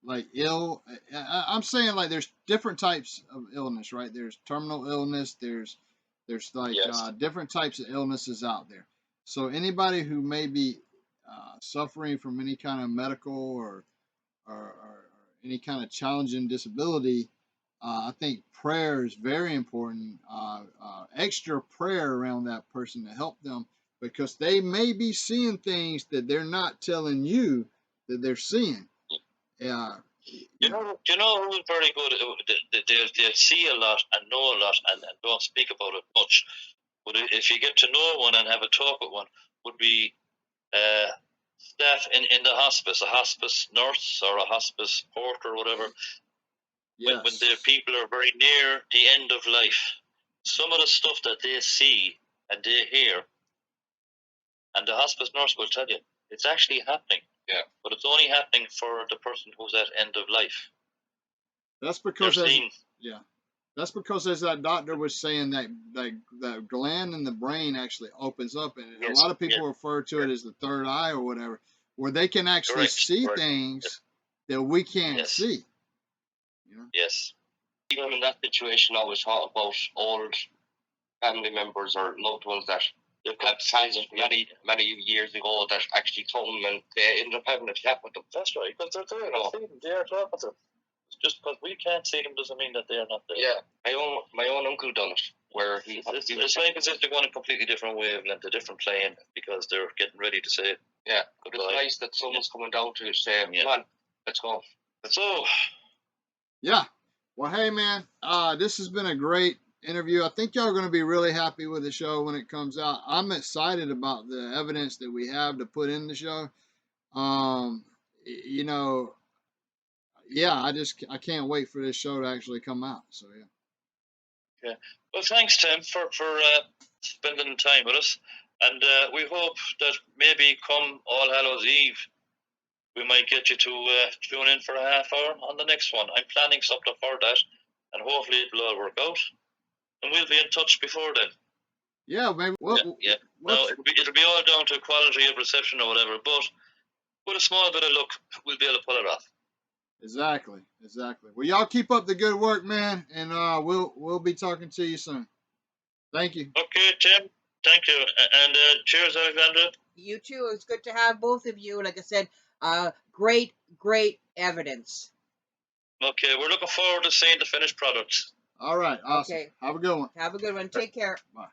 like ill. I'm saying, like, there's different types of illness, right? There's terminal illness. There's like different types of illnesses out there. So anybody who may be suffering from any kind of medical or any kind of challenging disability, I think prayer is very important. Extra prayer around that person to help them, because they may be seeing things that they're not telling you that they're seeing. You know who's very good? They'll see a lot and know a lot and don't speak about it much. But if you get to know one and have a talk with one, would be staff in the hospice, a hospice nurse or a hospice porter or whatever, Yes. when the people are very near the end of life, some of the stuff that they see and they hear, and the hospice nurse will tell you, it's actually happening. Yeah. But it's only happening for the person who's at end of life. That's because They're seeing, that's because, as that doctor was saying, that gland in the brain actually opens up, and a Yes, lot of people yeah. refer to it as the third eye or whatever, where they can actually Correct, see correct. things that we can't Yes. see. You know? Yes. Even in that situation, I always thought about old family members or loved ones that have passed many years ago that actually come and they end up having a chat with them. That's right, because they're there. They are talking to them. Just because we can't see them doesn't mean that they are not there. Yeah, my own uncle done it, where it's like as if they're going a completely different wavelength, a different plane, because they're getting ready to say, yeah, goodbye. It's nice that someone's coming down to say, come on, let's go. So, Yeah. Well, hey, man, this has been a great interview. I think y'all are going to be really happy with the show when it comes out. I'm excited about the evidence that we have to put in the show. You know, yeah, I can't wait for this show to actually come out. So yeah. okay. Well, thanks, Tim, for spending time with us, and we hope that maybe come All Hallows Eve, we might get you to tune in for a half hour on the next one. I'm planning something for that, and hopefully it'll all work out. And we'll be in touch before then. Yeah, maybe. Yeah. No, it'll be all down to quality of reception or whatever, but with a small bit of luck, we'll be able to pull it off. Exactly. Well, y'all keep up the good work, man, and we'll be talking to you soon. Thank you. Okay, Tim. Thank you, and cheers, Alexandra. You too. It's good to have both of you. Like I said, great evidence. Okay, we're looking forward to seeing the finished product. All right. Awesome. Okay. Have a good one. Have a good one. Take care. Bye.